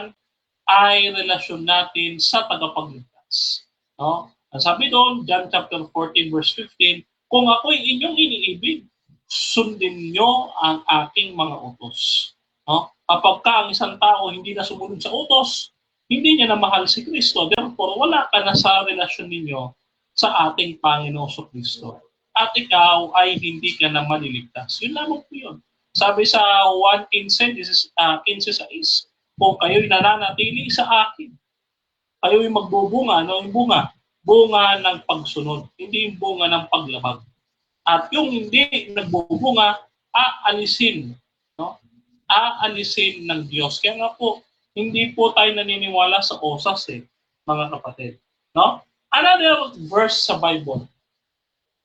ay relasyon natin sa tagapagligtas. No? Ang sabi doon, John chapter 14 verse 15, kung ako'y inyong iniibig, sundin nyo ang aking mga utos. No? Kapag ka ang isang tao hindi na sumunod sa utos, hindi niya na mahal si Kristo. Therefore, wala ka na sa relasyon ninyo sa ating Panginoon Kristo. At ikaw ay hindi ka na maliligtas. Yun lamang po yun. Sabi sa 1:15, this is 15:6, kung kayo'y nananatili sa akin, kayo'y magbubunga. Ano yung bunga? Bunga ng pagsunod, hindi yung bunga ng paglabag. At yung hindi nagbubunga, aalisin. No? Aalisin ng Diyos. Kaya nga po, hindi po tayo naniniwala sa osas mga kapatid. No? Another verse sa Bible.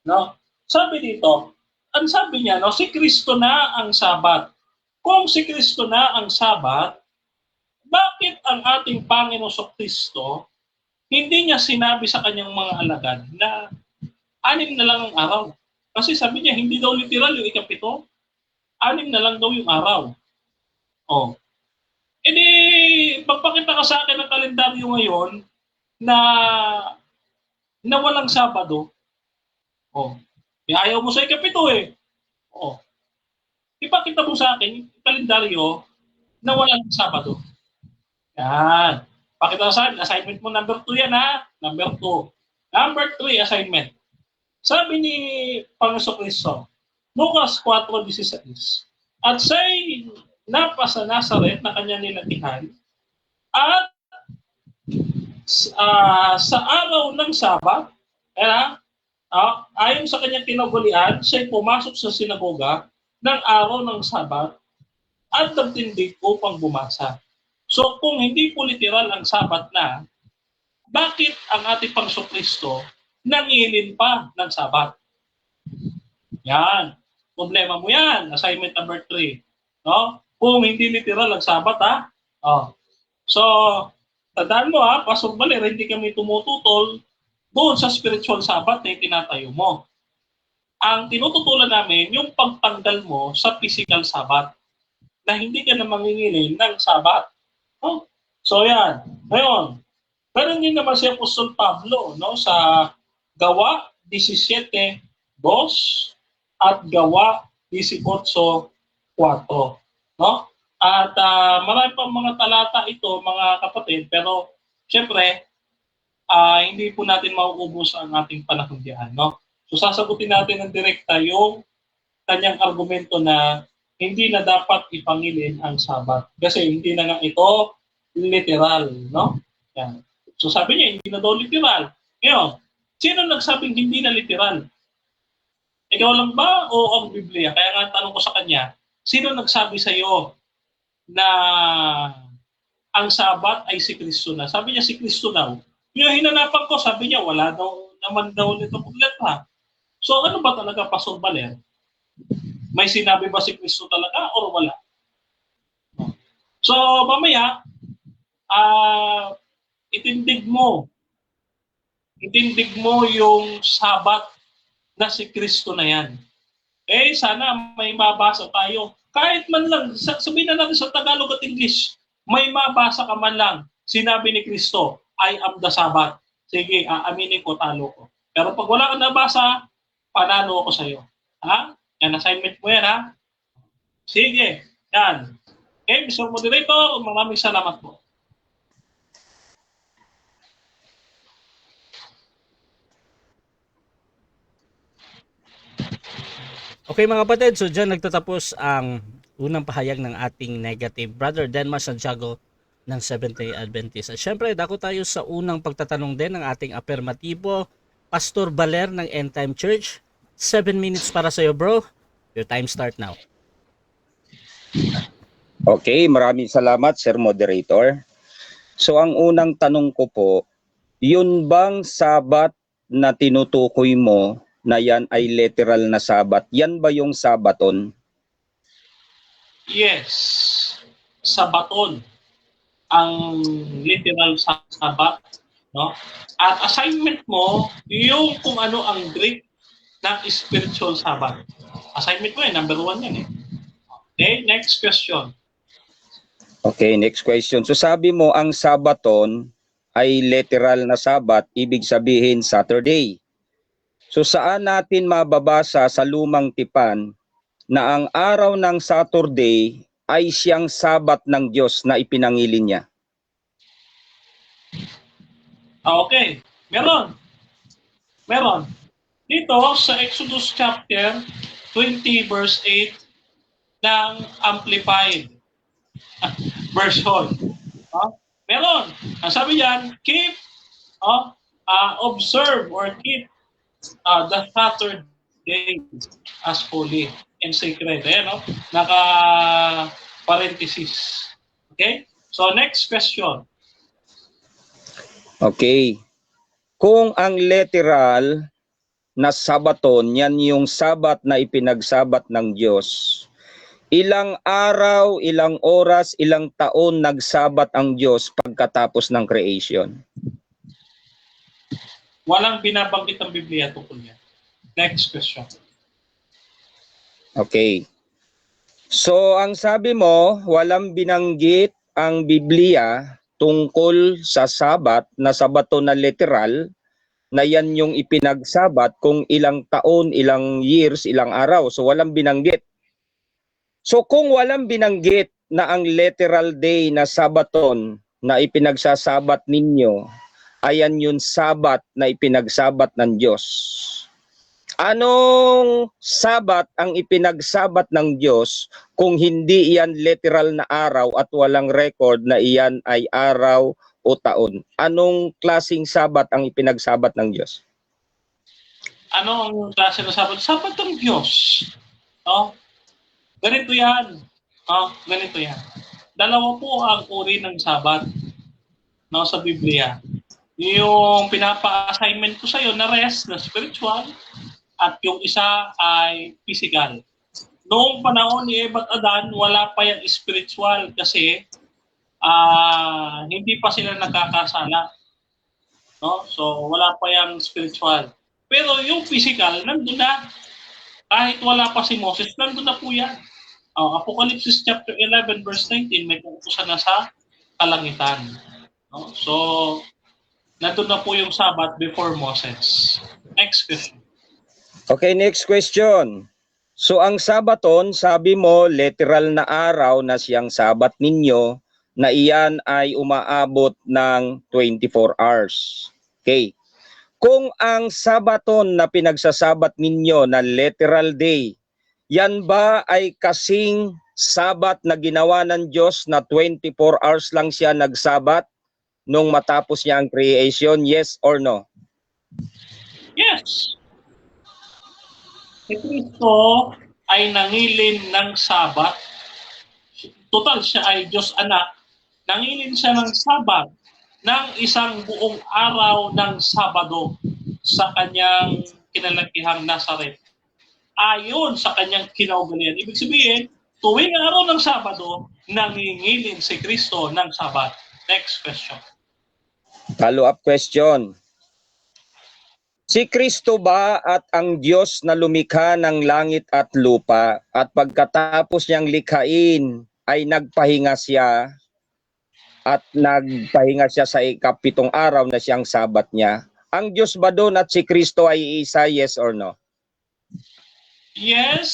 No? Sabi dito, ang sabi niya, no, si Kristo na ang Sabat. Kung si Kristo na ang Sabat, bakit ang ating Panginoon Kristo hindi niya sinabi sa kanyang mga alagad na 6 na lang ang araw? Kasi sabi niya, hindi daw literal yung ikapito, 6 na lang daw yung araw. Oh. E di, pagpakita ka sa akin ng kalendaryo ngayon na walang Sabado. Oh. E ayaw mo sa ikapito Oh. Ipakita mo sa akin yung kalendaryo na walang Sabado. Yan. Pakita sa akin, assignment mo number 2 yan ha. Number 2. Number 3, assignment. Sabi ni Panginoon Kristo, Lucas 4:16, at siya'y napasa Nazaret na kanya nilatihan, at sa araw ng Sabat, ayon sa kanyang kinagalian, siya'y pumasok sa sinagoga ng araw ng Sabat at nagtindig upang bumasa. So kung hindi po literal ang Sabat na, bakit ang ating Panginoon Kristo nangilin pa ng Sabat? Yan. Problema mo yan. Assignment number 3. No? Kung hindi literal ang Sabat, Oh. So, tandaan mo Pastor Baler, hindi kami tumututol doon sa spiritual Sabat na itinatayo mo. Ang tinututulan namin, yung pagtanggal mo sa physical Sabat na hindi ka na mangingilin ng Sabat. Oh. So yan. Ngayon, pero hindi naman si Apostol Pablo sa Gawa 17:2 at Gawa 18:4. No? At marami pang mga talata ito, mga kapatid, pero syempre, hindi po natin mauubos ang ating panahon diyan. No? So sasagutin natin ng direkta yung kanyang argumento na hindi na dapat ipangilin ang Sabat. Kasi hindi na nga ito literal, no? Yan. So sabi niya, hindi na daw literal. Ngayon, sino nagsabing hindi na literal? Ikaw lang ba o ang Biblia? Kaya nga tanong ko sa kanya, sino nagsabi sa iyo na ang Sabat ay si Kristo na? Sabi niya si Kristo daw. Yung hinanapan ko, sabi niya, wala daw naman daw nito problema. So ano ba talaga, Pastor Baler? May sinabi ba si Kristo talaga o wala? So, mamaya, itindig mo yung Sabat na si Kristo na yan. Sana may mabasa tayo. Kahit man lang, sabihin na natin sa Tagalog at English, may mabasa ka man lang, sinabi ni Kristo, I am the Sabat. Sige, aaminin ko, talo ko. Pero pag wala kang nabasa, panalo ako sa'yo. Yan, assignment mo yan, Sige, yan. Okay, Mr. Moderator, maraming salamat po. Okay mga kapatid, so dyan nagtatapos ang unang pahayag ng ating negative Brother Denmar Santiago ng Seventh-day Adventist. At syempre, dako tayo sa unang pagtatanong din ng ating affirmatibo, Pastor Baler ng End Time Church. 7 minutes para sa iyo, bro. Your time start now. Okay, maraming salamat, Sir Moderator. So ang unang tanong ko po, yun bang Sabat na tinutukoy mo na yan ay literal na Sabat? Yan ba yung Sabaton? Yes, Sabaton. ang literal Sabbath, no? At assignment mo yung kung ano ang Greek ng spiritual Sabbath. Assignment mo number 1 yan eh. Okay, next question. Okay, next question. So sabi mo ang Sabaton ay literal na Sabat, ibig sabihin Saturday. So saan natin mababasa sa lumang tipan na ang araw ng Saturday ay siyang Sabat ng Diyos na ipinangilin niya? Okay, meron. Dito sa Exodus chapter 20 verse 8 ng Amplified version. Meron. Ang sabi diyan, keep, observe or keep the Saturday as holy and sacred. Ayan, naka-parenthesis. Okay? So, next question. Okay. Kung ang literal na Sabaton, yan yung Sabat na ipinagsabat ng Diyos, ilang araw, ilang oras, ilang taon nagsabat ang Diyos pagkatapos ng creation? Walang binabanggit ang Biblia tungkol yan. Next question. Okay. So, ang sabi mo, walang binanggit ang Biblia tungkol sa Sabat na Sabaton na literal, na yan yung ipinagsabat kung ilang taon, ilang years, ilang araw. So, walang binanggit. So, kung walang binanggit na ang literal day na Sabaton na ipinagsasabat ninyo, ayan yung Sabat na ipinagsabat ng Diyos. Anong Sabat ang ipinagsabat ng Diyos kung hindi iyan literal na araw at walang record na iyan ay araw o taon? Anong klaseng Sabat ang ipinagsabat ng Diyos? Ano ang klase ng Sabat? Sabat ng Diyos. Ganito yan. Ganito yan. Dalawa po ang uri ng Sabat sa Biblia. Yung pinapa-assignment ko sa iyo na rest, na spiritual, at yung isa ay physical. Noong panahon ni Eva at Adan, wala pa yung spiritual kasi hindi pa sila nagkakasala. No? So, wala pa yung spiritual. Pero yung physical, nandun na. Kahit wala pa si Moses, nandun na po yan. Apocalypse chapter 11 verse 19, may kautusan na sa kalangitan. No? So, nandun na po yung Sabbath before Moses. Next question. Okay, next question. So ang Sabaton, sabi mo, literal na araw na siyang Sabat ninyo, na iyan ay umaabot ng 24 hours. Okay. Kung ang Sabaton na pinagsasabat ninyo na literal day, yan ba ay kasing Sabat na ginawa ng Diyos na 24 hours lang siya nagsabat nung matapos niya ang creation? Yes or no? Yes. Si Kristo ay nangilin ng Sabat. Total, siya ay Diyos anak. Nangilin siya ng Sabat ng isang buong araw ng Sabado sa kanyang kinalakihang Nazaret. Ayon sa kanyang kinaugalian. Ibig sabihin, tuwing araw ng Sabado, nangingilin si Kristo ng Sabat. Next question. Follow-up question. Si Kristo ba at ang Diyos na lumikha ng langit at lupa at pagkatapos niyang likhain ay nagpahinga siya at nagpahinga siya sa ikapitong araw na siyang Sabat niya? Ang Diyos ba doon at si Kristo ay iisa, yes or no? Yes,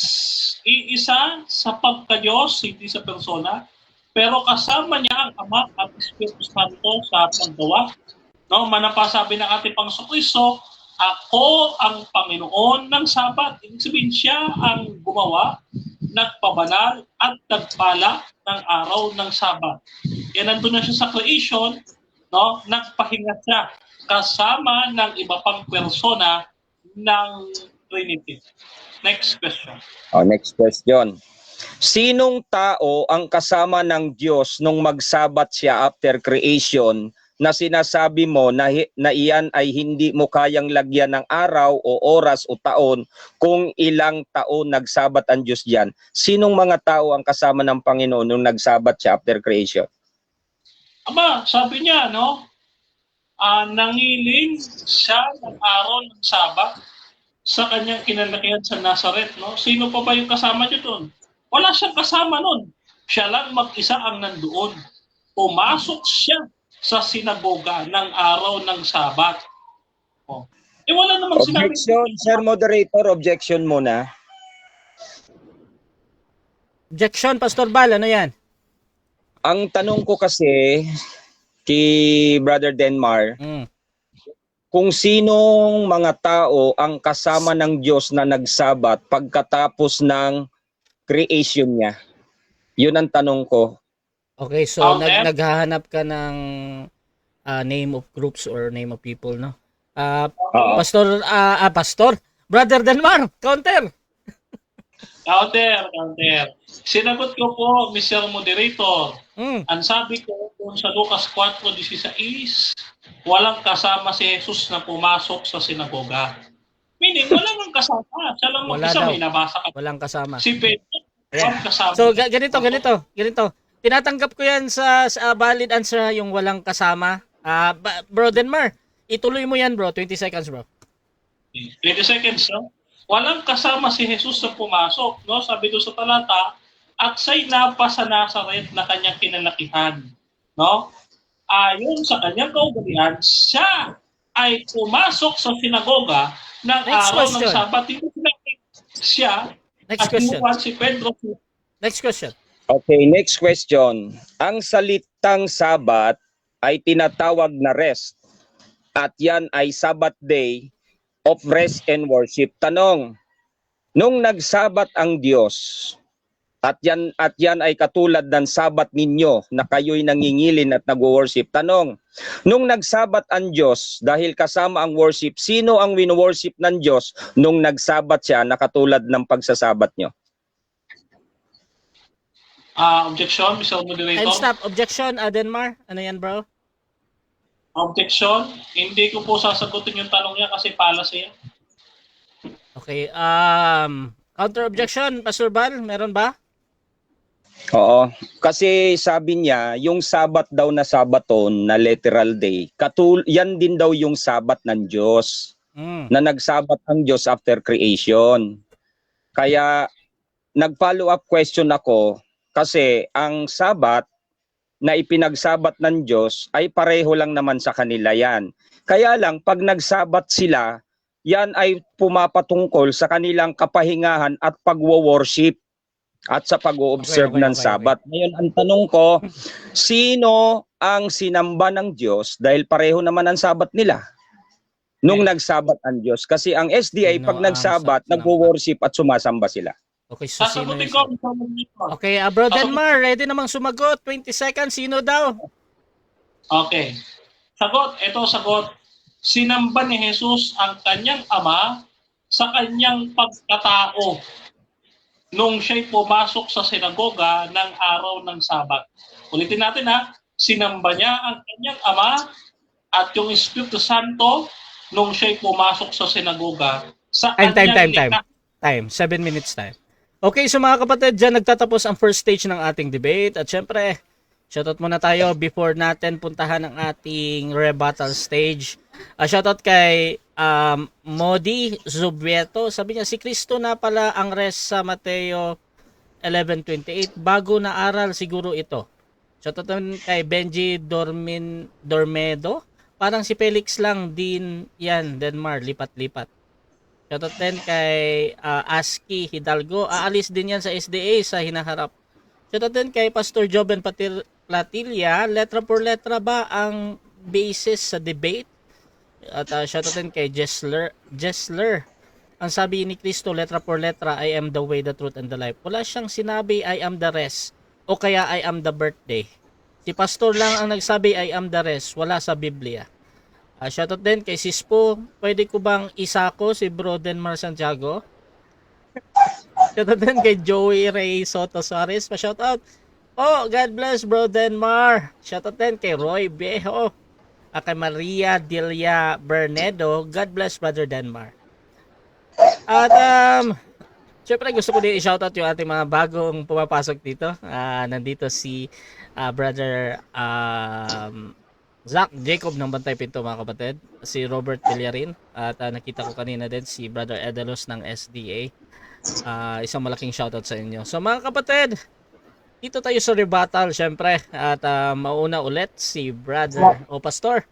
iisa sa pagka-Diyos, hindi sa persona, pero kasama niya ang Ama at Espiritu Santo sa paggawa. No, manapasabi ng ating Panginoon Kristo, ako ang Panginoon ng Sabat. Ibig sabihin siya ang gumawa, nagpabanal at nagpala ng araw ng Sabat. Yan, nandun na siya sa creation, no? Nagpahinga siya kasama ng iba pang persona ng Trinity. Next question. Next question. Sinong tao ang kasama ng Diyos nung magsabat siya after creation na sinasabi mo na iyan ay hindi mo kayang lagyan ng araw o oras o taon kung ilang taon nagsabat ang Diyos diyan? Sinong mga tao ang kasama ng Panginoon nung nagsabat siya after creation? Aba, sabi niya, no, nangiling siya ng araw ng Sabat sa kanyang kinalakihan sa Nazareth, no? Sino pa ba yung kasama niyo doon? Wala siyang kasama noon. Siya lang mag-isa ang nandoon. Pumasok siya sa sinagoga ng araw ng Sabat. Oh. Wala namang sinabi. Objection, Sir Moderator, objection muna. Objection, Pastor Bal, ano yan? Ang tanong ko kasi kay Brother Denmar, kung sinong mga tao ang kasama ng Diyos na nagsabat pagkatapos ng creation niya. Yun ang tanong ko. Okay, so Okay. naghahanap ka ng name of groups or name of people, no? Oo. Pastor, Brother Denmar, counter. Counter. Sinagot ko po, Mr. Moderator. Mm. Ang sabi ko kung sa Lucas 4:16, walang kasama si Jesus na pumasok sa sinagoga. Meaning, walang kasama. Siya lang Wala mag-isa, daw. may nabasa ka. Walang kasama. Si Pedro, Ayan. walang kasama. So ganito. Tinatanggap ko 'yan sa valid answer yung walang kasama. Bro Denmar, ituloy mo 'yan, bro. 20 seconds, bro. 20 seconds, no? Walang kasama si Jesus na pumasok, no? Sabi doon sa talata, at siya'y napa sa Nazareth na kanyang kinalakihan, no? Ayon sa kanyang kaugalian, siya ay pumasok sa sinagoga ng Next araw question. ng Sabat. Hindi sinabi siya Next at question. inuwan si Pedro. Next question. Okay, next question. Ang salitang Sabat ay tinatawag na rest at yan ay Sabbath day of rest and worship. Tanong, nung nagsabat ang Diyos at yan ay katulad ng sabat ninyo na kayo'y nangingilin at nag-worship. Tanong, nung nagsabat ang Diyos dahil kasama ang worship, sino ang wino-worship ng Diyos nung nagsabat siya na katulad ng pagsasabat nyo? Objection, Mr. Moderator. Time stop. Objection, Denmar. Ano yan, bro? Objection. Hindi ko po sasagutin yung tanong niya kasi fallacy yan. Okay. Counter objection, Pastor Bal, meron ba? Oo, kasi sabi niya, yung Sabat daw na Sabaton na literal day, yan din daw yung Sabat ng Diyos, na nagsabat ang Diyos after creation. Kaya nag-follow up question ako kasi ang Sabat na ipinagsabat ng Diyos ay pareho lang naman sa kanila yan. Kaya lang pag nagsabat sila, yan ay pumapatungkol sa kanilang kapahingahan at pagwo-worship at sa pag-o-observe ng Sabat. Ngayon, ang tanong ko, sino ang sinamba ng Diyos dahil pareho naman ang Sabat nila nung nagsabat ang Diyos? Kasi ang SDA, Sino pag ang nagsabat, sinamba? nag-worship at sumasamba sila. Okay, so sino Sasagutin yung... ko, Mr. Moderator. Okay, Bro Denmar, ready namang sumagot. 20 seconds, sino daw? Okay. Sagot. Ito sagot. Sinamba ni Jesus ang kanyang ama sa kanyang pagkatao nung siya'y pumasok sa sinagoga ng araw ng Sabat. Ulitin natin ha. Sinamba niya ang kanyang ama at yung Espiritu Santo nung siya'y pumasok sa sinagoga. Sa Time. 7 minutes time. Okay, so mga kapatid, dyan nagtatapos ang first stage ng ating debate. At syempre, shoutout muna tayo before natin puntahan ang ating rebuttal stage. Shoutout kay Modi Zubieto. Sabi niya, si Kristo na pala ang rest sa Mateo 11:28. Bago na aral siguro ito. Shoutout naman kay Benji Dormedo. Parang si Felix lang din yan, Denmar, lipat-lipat. Shoutout din kay Aski Hidalgo. Aalis din yan sa SDA sa hinaharap. Shoutout din kay Pastor Joben Platilla. Letra por letra ba ang basis sa debate? At shoutout din kay Jessler. Ang sabi ni Kristo, letra por letra, I am the way, the truth, and the life. Wala siyang sinabi, I am the rest. O kaya, I am the birthday. Si Pastor lang ang nagsabi, I am the rest. Wala sa Biblia. Shoutout din kay Sispo. Pwede ko bang isako si Bro Denmar Santiago? Shoutout din kay Joey Ray Soto Suarez. Pa-shoutout. Oh, God bless Bro Denmar. Shoutout din kay Roy Bejo. Kay Maria Delia Bernedo. God bless Brother Denmar. At Siyempre gusto ko din i-shoutout yung ating mga bagong pumapasok dito. Nandito si Brother Zach Jacob ng Bantay Pinto, mga kapatid. Si Robert Villarin. At nakita ko kanina din si Brother Edelos ng SDA. Isang malaking shoutout sa inyo. So mga kapatid, dito tayo sa rebuttal syempre. At mauna ulit si Brother o Pastor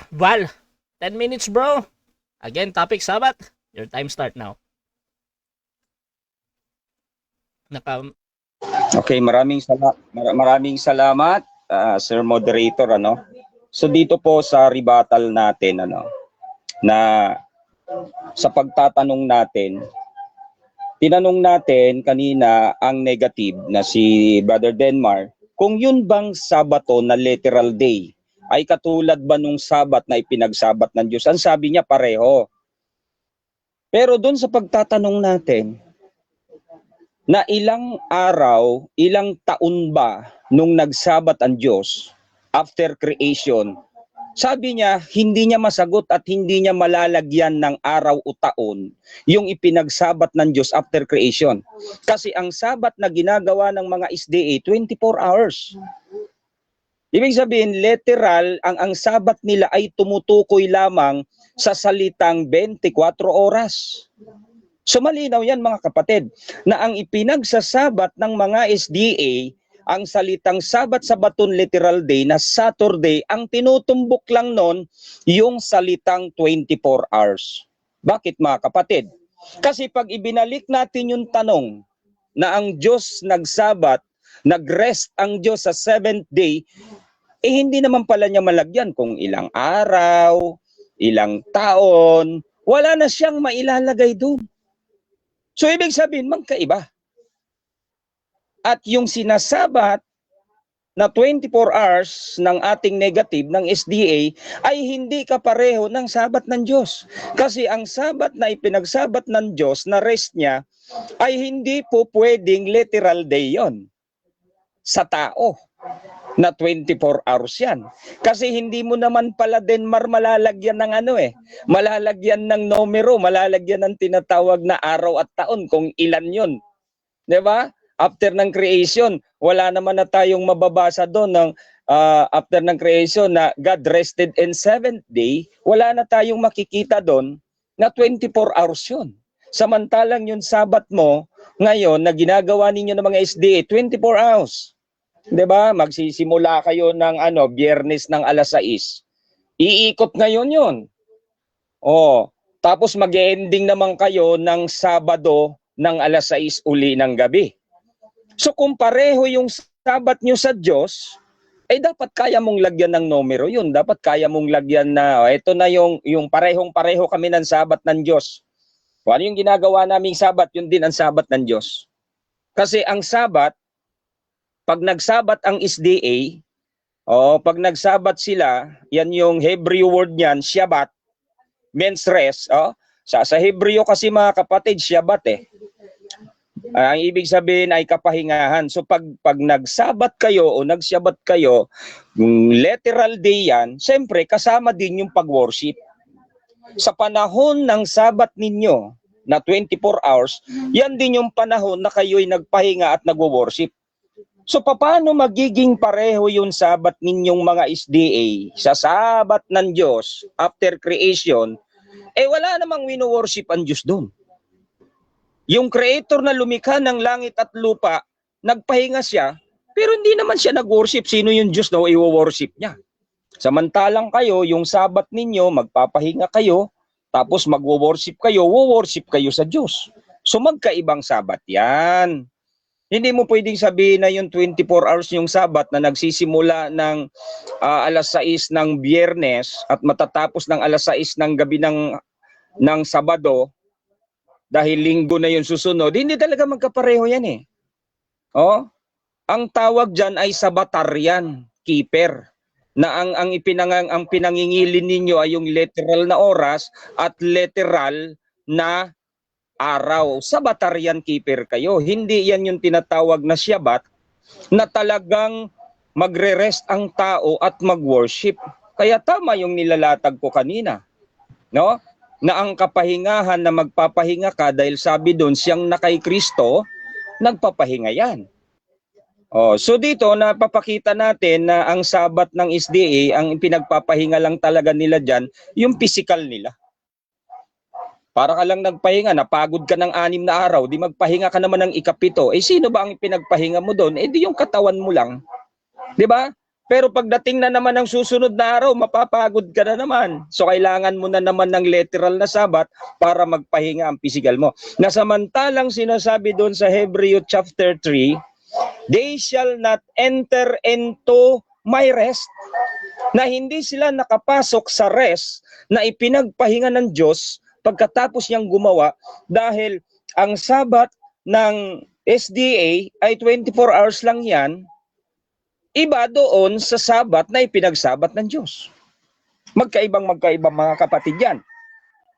Val. 10 minutes bro. Again, topic Sabat. Your time start now. Okay, maraming salamat, Sir Moderator, ano. So dito po sa rebuttal natin, ano, na sa pagtatanong natin, tinanong natin kanina ang negative na si Brother Denmar, kung yun bang Sabato na literal day ay katulad ba nung Sabat na ipinagsabat ng Diyos? Ang sabi niya pareho. Pero doon sa pagtatanong natin, na ilang araw, ilang taon ba nung nagsabat ang Diyos after creation, sabi niya, hindi niya masagot at hindi niya malalagyan ng araw o taon yung ipinagsabat ng Diyos after creation. Kasi ang sabat na ginagawa ng mga SDA, 24 hours. Ibig sabihin, literal, ang sabat nila ay tumutukoy lamang sa salitang 24 oras. So malinaw yan mga kapatid, na ang ipinagsasabat ng mga SDA, ang salitang Sabat sa Baton literal day na Saturday, ang tinutumbok lang nun yung salitang 24 hours. Bakit mga kapatid? Kasi pag ibinalik natin yung tanong na ang Diyos nagsabat, nagrest ang Diyos sa 7th day, hindi naman pala niya malagyan kung ilang araw, ilang taon, wala na siyang mailalagay doon. So ibig sabihin, magkaiba. At yung sinasabat na 24 hours ng ating negative ng SDA ay hindi kapareho ng sabat ng Diyos. Kasi ang sabat na ipinagsabat ng Diyos na rest niya ay hindi po pwedeng literal day yon sa tao na 24 hours yan. Kasi hindi mo naman pala Denmar malalagyan ng malalagyan ng numero, malalagyan ng tinatawag na araw at taon kung ilan yun. 'Di ba? After ng creation, wala naman na tayong mababasa doon ng after ng creation na God rested in 7th day, wala na tayong makikita doon na 24 hours yun. Samantalang yung sabat mo ngayon na ginagawa ninyo ng mga SDA, 24 hours. 'Di ba? Magsisimula kayo ng Biyernes ng alas 6. Iikot ngayon 'yon. Tapos mag-ending naman kayo ng Sabado ng alas 6 uli ng gabi. So kung pareho yung sabat nyo sa Diyos, dapat kaya mong lagyan ng numero 'yun. Dapat kaya mong lagyan na ito na yung parehong-pareho kami ng sabat ng Diyos. Kung ano yung ginagawa naming sabat, yun din ang sabat ng Diyos. Kasi ang sabat, pag nagsabat ang SDA, pag nagsabat sila, yan yung Hebrew word niyan, Shabbat, means rest. Sa Hebreo kasi mga kapatid, Shabbat ang ibig sabihin ay kapahingahan. So pag nagsabat kayo o nagsyabat kayo, literal day yan, siyempre kasama din yung pag-worship. Sa panahon ng sabat ninyo na 24 hours, yan din yung panahon na kayo'y nagpahinga at nagwo-worship. So paano magiging pareho yung sabat ninyong mga SDA sa sabat ng Diyos after creation? Wala namang wino-worship ang Diyos doon. Yung creator na lumikha ng langit at lupa, nagpahinga siya, pero hindi naman siya nag-worship. Sino yung Diyos na i-worship niya? Samantalang kayo, yung sabat ninyo, magpapahinga kayo, tapos magwo-worship kayo, wo-worship kayo sa Diyos. So magkaibang sabat yan. Hindi mo pwedeng sabihin na yung 24 hours yung sabat na nagsisimula ng alas 6 ng Biyernes at matatapos ng alas 6 ng gabi ng Sabado, dahil linggo na yung susunod, hindi talaga magkapareho yan Ang tawag dyan ay sabatarian, keeper, na ang pinangingilin ninyo ay yung literal na oras at literal na araw. Sabatarian keeper kayo. Hindi yan yung tinatawag na Shabbat na talagang magre-rest ang tao at mag-worship. Kaya tama yung nilalatag ko kanina. No? na ang kapahingahan na magpapahinga ka dahil sabi doon siyang na kay Kristo, nagpapahinga yan. So dito napapakita natin na ang sabat ng SDA, ang pinagpapahinga lang talaga nila dyan, yung physical nila. Para ka lang nagpahinga, napagod ka ng 6 na araw, di magpahinga ka naman ng ika-7. Sino ba ang pinagpahinga mo doon? Di yung katawan mo lang. Di ba? Pero pagdating na naman ng susunod na araw, mapapagod ka na naman. So kailangan mo na naman ng literal na sabat para magpahinga ang physical mo. Nasamantalang sinasabi doon sa Hebreo chapter 3, they shall not enter into my rest. Na hindi sila nakapasok sa rest na ipinagpahinga ng Diyos pagkatapos niyang gumawa dahil ang sabat ng SDA ay 24 hours lang yan, iba doon sa sabat na ipinagsabat ng Diyos. Magkaibang mga kapatid yan.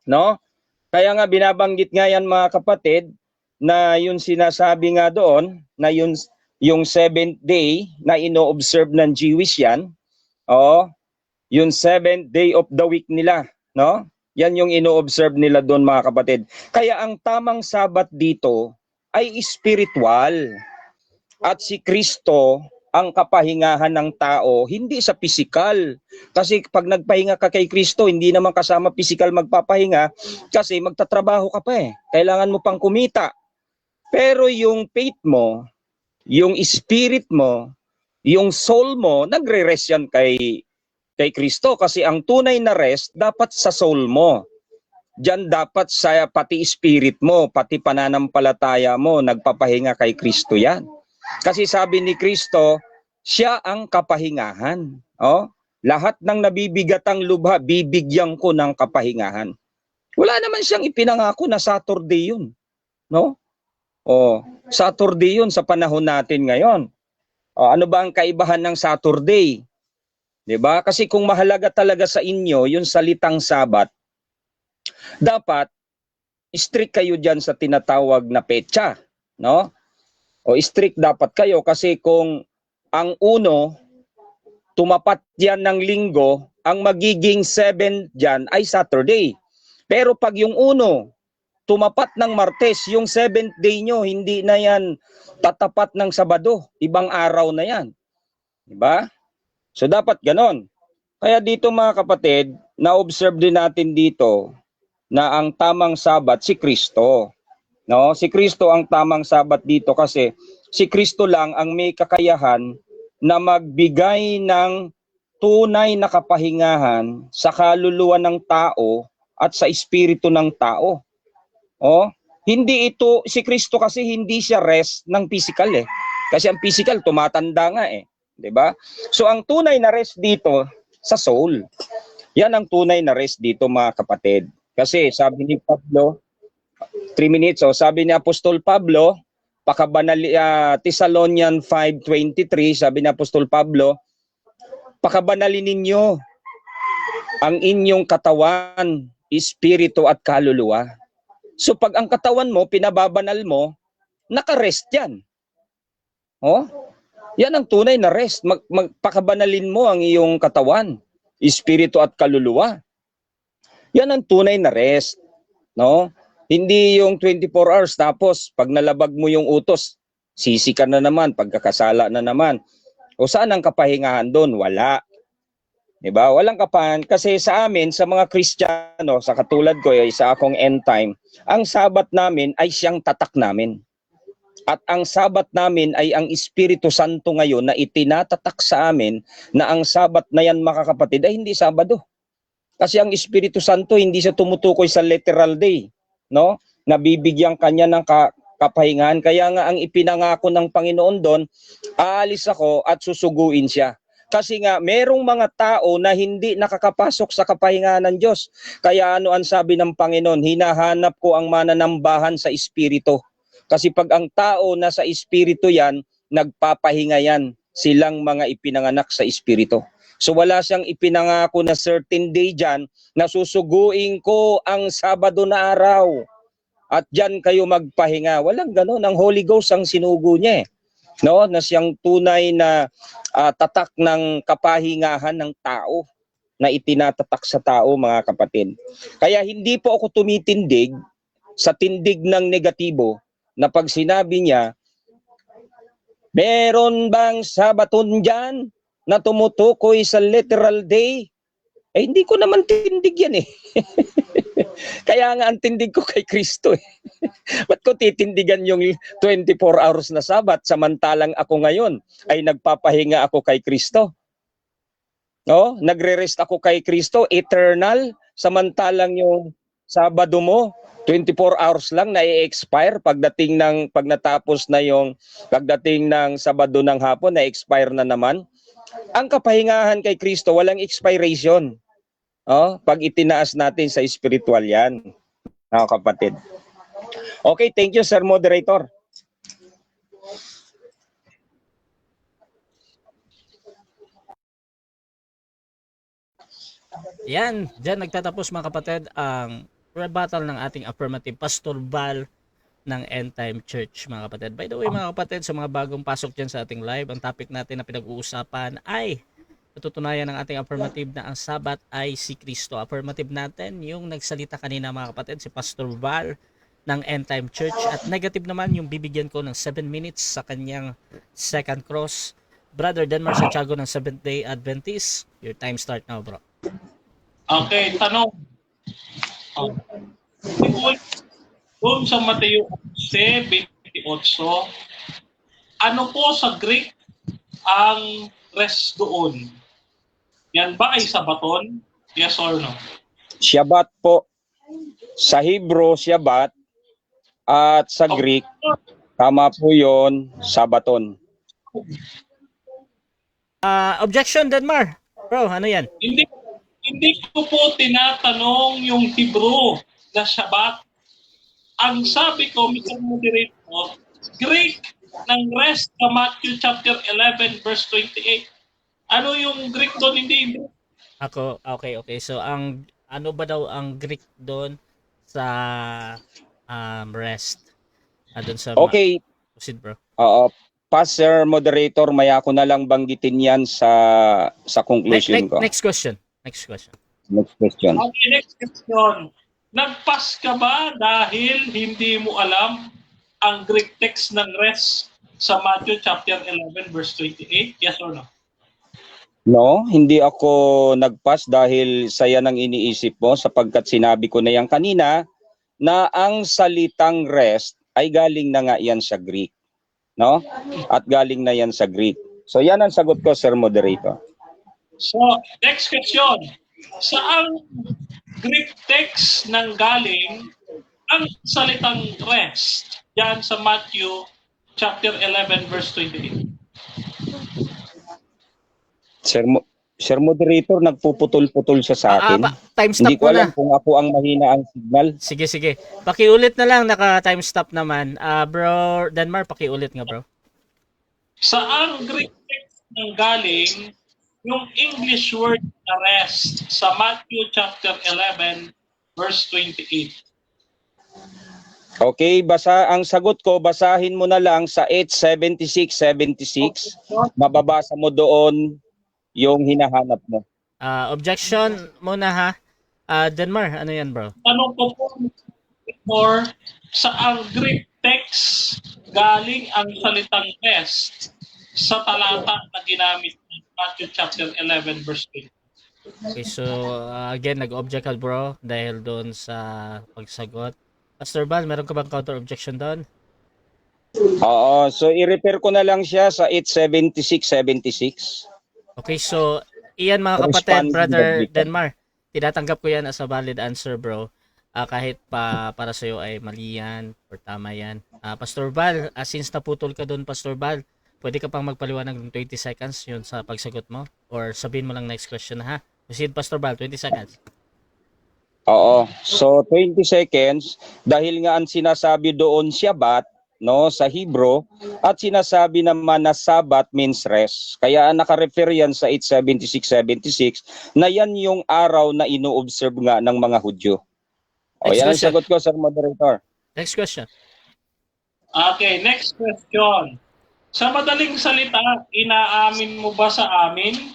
No? Kaya nga binabanggit nga yan mga kapatid na yung sinasabi nga doon na yung 7th day na ino-observe ng Jewish yan, yung 7th day of the week nila, no? Yan yung ino-observe nila doon mga kapatid. Kaya ang tamang sabat dito ay spiritual. At si Kristo ang kapahingahan ng tao, hindi sa pisikal. Kasi pag nagpahinga ka kay Kristo, hindi naman kasama pisikal magpapahinga kasi magtatrabaho ka pa eh. Kailangan mo pang kumita. Pero yung faith mo, yung spirit mo, yung soul mo, nagre-rest yan kay Kristo kasi ang tunay na rest dapat sa soul mo. Diyan dapat sa pati spirit mo, pati pananampalataya mo, nagpapahinga kay Kristo yan. Kasi sabi ni Kristo, siya ang kapahingahan. Lahat ng nabibigatang lubha, bibigyan ko ng kapahingahan. Wala naman siyang ipinangako na Saturday yun. No? Saturday yun sa panahon natin ngayon. Ano ba ang kaibahan ng Saturday? 'Di ba? Kasi kung mahalaga talaga sa inyo yung salitang Sabat, dapat strict kayo diyan sa tinatawag na petsa, no? Strict dapat kayo kasi kung ang 1 tumapat yan ng linggo, ang magiging 7 diyan ay Saturday. Pero pag yung 1 tumapat ng Martes, yung 7th day nyo, hindi na yan tatapat ng Sabado, ibang araw na yan. 'Di ba? So dapat ganon. Kaya dito mga kapatid, na-observe din natin dito na ang tamang sabat si Kristo. No? Si Kristo ang tamang sabat dito kasi si Kristo lang ang may kakayahan na magbigay ng tunay na kapahingahan sa kaluluwa ng tao at sa espiritu ng tao. Hindi ito, si Kristo kasi hindi siya rest ng physical eh. Kasi ang physical tumatanda nga eh. 'Di ba? So ang tunay na rest dito sa soul. Yan ang tunay na rest dito mga kapatid. Kasi sabi ni Pablo, 3 minutes, sabi ni Apostol Pablo, Thessalonian 5:23, sabi ni Apostol Pablo, pakabanalin ninyo ang inyong katawan, espiritu at kaluluwa. So pag ang katawan mo, pinababanal mo, naka-rest yan. Yan ang tunay na rest. Magpakabanalin mo ang iyong katawan, espiritu at kaluluwa. Yan ang tunay na rest. No? Hindi yung 24 hours tapos pag nalabag mo yung utos, sisi ka na naman, pagkakasala na naman. Saan ang kapahingahan doon? Wala. Diba? Walang kapahan. Kasi sa amin, sa mga Kristiyano, sa katulad ko, sa akong end time, ang sabat namin ay siyang tatak namin. At ang sabat namin ay ang Espiritu Santo ngayon na itinatatak sa amin na ang sabat na yan mga kapatid ay hindi Sabado. Kasi ang Espiritu Santo hindi siya tumutukoy sa literal day, no? Nabibigyan kanya ng kapahingahan. Kaya nga ang ipinangako ng Panginoon doon, aalis ako at susuguin siya. Kasi nga merong mga tao na hindi nakakapasok sa kapahingahan ng Diyos. Kaya ano ang sabi ng Panginoon? Hinahanap ko ang mananambahan sa Espiritu. Kasi pag ang tao nasa espiritu yan, nagpapahinga yan. Silang mga ipinanganak sa espiritu. So wala siyang ipinangako na certain day dyan na susuguin ko ang Sabado na araw. At dyan kayo magpahinga. Walang ganon. Ang Holy Ghost ang sinugo niya eh. No? Na siyang tunay na tatak ng kapahingahan ng tao. na itinatatak sa tao, mga kapatid. Kaya hindi po ako tumitindig sa tindig ng negatibo na pag sinabi niya, meron bang Sabaton dyan na tumutukoy sa literal day? Eh, hindi ko naman tindig yan eh. Kaya nga ang tindig ko kay Kristo eh. Ba't ko titindigan yung 24 hours na Sabat samantalang ako ngayon ay nagpapahinga ako kay Kristo? No? Nagre-rest ako kay Kristo, eternal, samantalang yung Sabado mo 24 hours lang na i-expire pagdating pag natapos na yung pagdating ng Sabado ng hapon na expire na naman. Ang kapahingahan kay Kristo walang expiration. Oh, pag itinaas natin sa spiritual yan, mga kapatid. Okay, thank you, Sir Moderator. Yan, dyan nagtatapos mga kapatid ang rebuttal ng ating affirmative Pastor Val ng End Time Church, mga kapatid. By the way, mga kapatid, sa mga bagong pasok dyan sa ating live, ang topic natin na pinag-uusapan ay natutunayan ng ating affirmative na ang Sabat ay si Kristo. Affirmative natin yung nagsalita kanina, mga kapatid, si Pastor Val ng End Time Church, at negative naman yung bibigyan ko ng 7 minutes sa kanyang second cross, Brother Denmar Santiago ng Seventh Day Adventist. Your time start now, bro. Okay, tanong. Doon sa Mateo 11:28, ano po sa Greek ang rest doon? Yan ba ay Sabaton? Yes or no? Shabbat po. Sa Hebrew, Shabbat. At sa Greek, tama po yon, Sabaton. Objection, Denmar. Bro, ano yan? Hindi ko po tinatanong yung Hebrew na Shabbat. Ang sabi ko, Mr. Moderator, Greek ng rest sa Matthew chapter 11 verse 28. Ano yung Greek doon? Hindi. Ako, okay. So, ano ba daw ang Greek doon sa rest? Doon sa Okay. Proceed, bro. Pastor Moderator, maya ko na lang banggitin yan sa conclusion ko. Next question. Next question. Okay, next question. Nagpas ka ba dahil hindi mo alam ang Greek text ng rest sa Matthew chapter 11 verse 28? Yes or no? No, hindi ako nagpas dahil saya nang iniisip mo sapagkat sinabi ko na yan kanina na ang salitang rest ay galing na nga yan sa Greek. No? At galing na yan sa Greek. So yan ang sagot ko, Sir Moderator. So, next question. Saan Greek text nang galing ang salitang rest? Yan sa Matthew chapter 11 verse 28. Sir Moderator, nagpuputol-putol siya sa akin. Time stop Hindi ko alam muna. kung ako ang mahina ang signal. Sige. Pakiulit na lang, naka-time stop naman. Bro, Denmar, pakiulit nga, bro. Saan Greek text nang galing yung English word na rest sa Matthew chapter 11 verse 28? Okay, ang sagot ko, basahin mo na lang sa 8:76:76. Mababasa mo doon yung hinahanap mo. Objection muna ha. Denmar, ano yan, bro? Tanong ko po, or saan Greek text galing ang salitang rest sa talata na ginamit ng Matthew chapter 11 verse 20? Okay, so again, nag-object ka, bro, dahil doon sa pagsagot. Pastor Val, meron ka bang counter-objection doon? Oo, so i-repair ko na lang siya sa 8:76:76. Okay, so iyan mga kapatid, Respond Brother to the Denmar, tinatanggap ko yan as a valid answer, bro. Kahit para sa'yo ay mali yan or tama yan. Pastor Val, since naputol ka doon, Pastor Val, pwede ka pang magpaliwanag ng 20 seconds yun sa pagsagot mo? Or sabihin mo lang next question na ha? Proceed, Pastor Val, 20 seconds. Oo, so 20 seconds, dahil nga ang sinasabi doon Shabbat, no, sa Hebrew, at sinasabi naman na Sabat means rest. Kaya naka-refer yan sa 8:76:76 na yan yung araw na ino-observe nga ng mga Hudyo. O Next yan ang question. sagot ko, Sir Moderator. Next question. Okay, next question. Sa madaling salita, inaamin mo ba sa amin